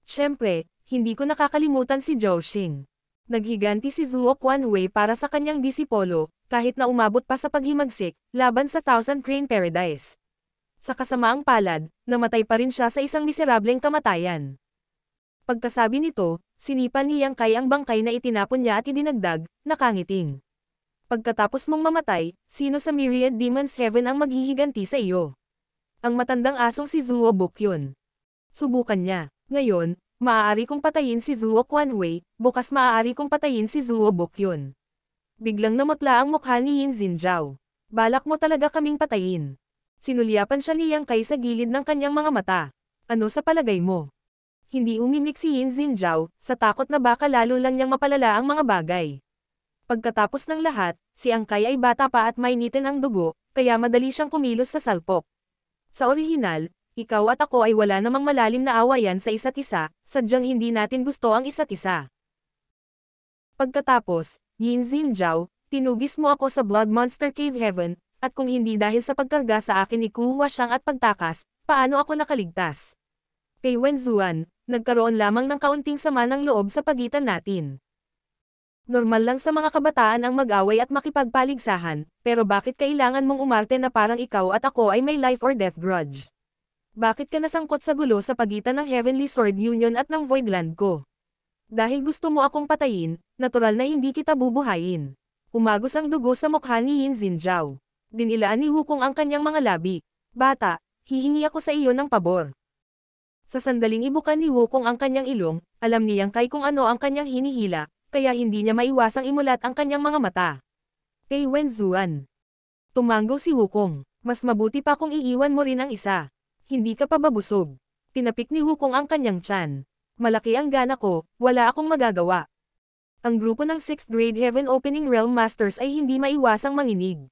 [SPEAKER 1] Siyempre, hindi ko nakakalimutan si Zhou Xing. Naghiganti si Zuo Quanwei para sa kanyang disipolo, kahit na umabot pa sa paghimagsik, laban sa Thousand Crane Paradise. Sa kasamaang palad, namatay pa rin siya sa isang miserableng kamatayan. Pagkasabi nito, sinipan ni Yang Kai ang bangkay na itinapon niya at idinagdag, nakangiting. Pagkatapos mong mamatay, sino sa Myriad Demons Heaven ang maghihiganti sa iyo? Ang matandang asong si Zuo Bukyun. Subukan niya. Ngayon, maaari kong patayin si Zuo Quanwei, bukas maaari kong patayin si Zuo Bukyun. Biglang namutla ang mukha ni Yin Xinjiao. Balak mo talaga kaming patayin. Sinulyapan siya ni Yang Kai sa gilid ng kanyang mga mata. Ano sa palagay mo? Hindi umimik si Yin Xinjiao, sa takot na baka lalo lang niyang mapalala ang mga bagay. Pagkatapos ng lahat, si Yang Kai ay bata pa at mainitin ang dugo, kaya madali siyang kumilos sa salpok. Sa orihinal, ikaw at ako ay wala namang malalim na awayan sa isa't isa, sadyang hindi natin gusto ang isa't isa. Pagkatapos, Yin Xinjiao, tinugis mo ako sa Blood Monster Cave Heaven, at kung hindi dahil sa pagkarga sa akin ni Kuwa Siyang at pagtakas, paano ako nakaligtas? Pei Wenzuan, nagkaroon lamang ng kaunting sama ng loob sa pagitan natin. Normal lang sa mga kabataan ang mag-away at makipagpaligsahan, pero bakit kailangan mong umarte na parang ikaw at ako ay may life or death grudge? Bakit ka nasangkot sa gulo sa pagitan ng Heavenly Sword Union at ng Voidland ko? Dahil gusto mo akong patayin, natural na hindi kita bubuhayin. Umagos ang dugo sa mukha ni Yin Xinjiao. Dinilaan ni Wukong ang kanyang mga labi. Bata, hihingi ako sa iyo ng pabor. Sa sandaling ibukan ni Wukong ang kanyang ilong, alam ni Yang Kai kung ano ang kanyang hinihila, kaya hindi niya maiwasang imulat ang kanyang mga mata. Pei Wenzuan. Tumanggo si Wukong. Mas mabuti pa kung iiwan mo rin ang isa. Hindi ka pa babusog. Tinapik ni Wukong ang kanyang tiyan. Malaki ang gana ko, wala akong magagawa. Ang grupo ng 6th Grade Heaven Opening Realm Masters ay hindi maiwasang manginig.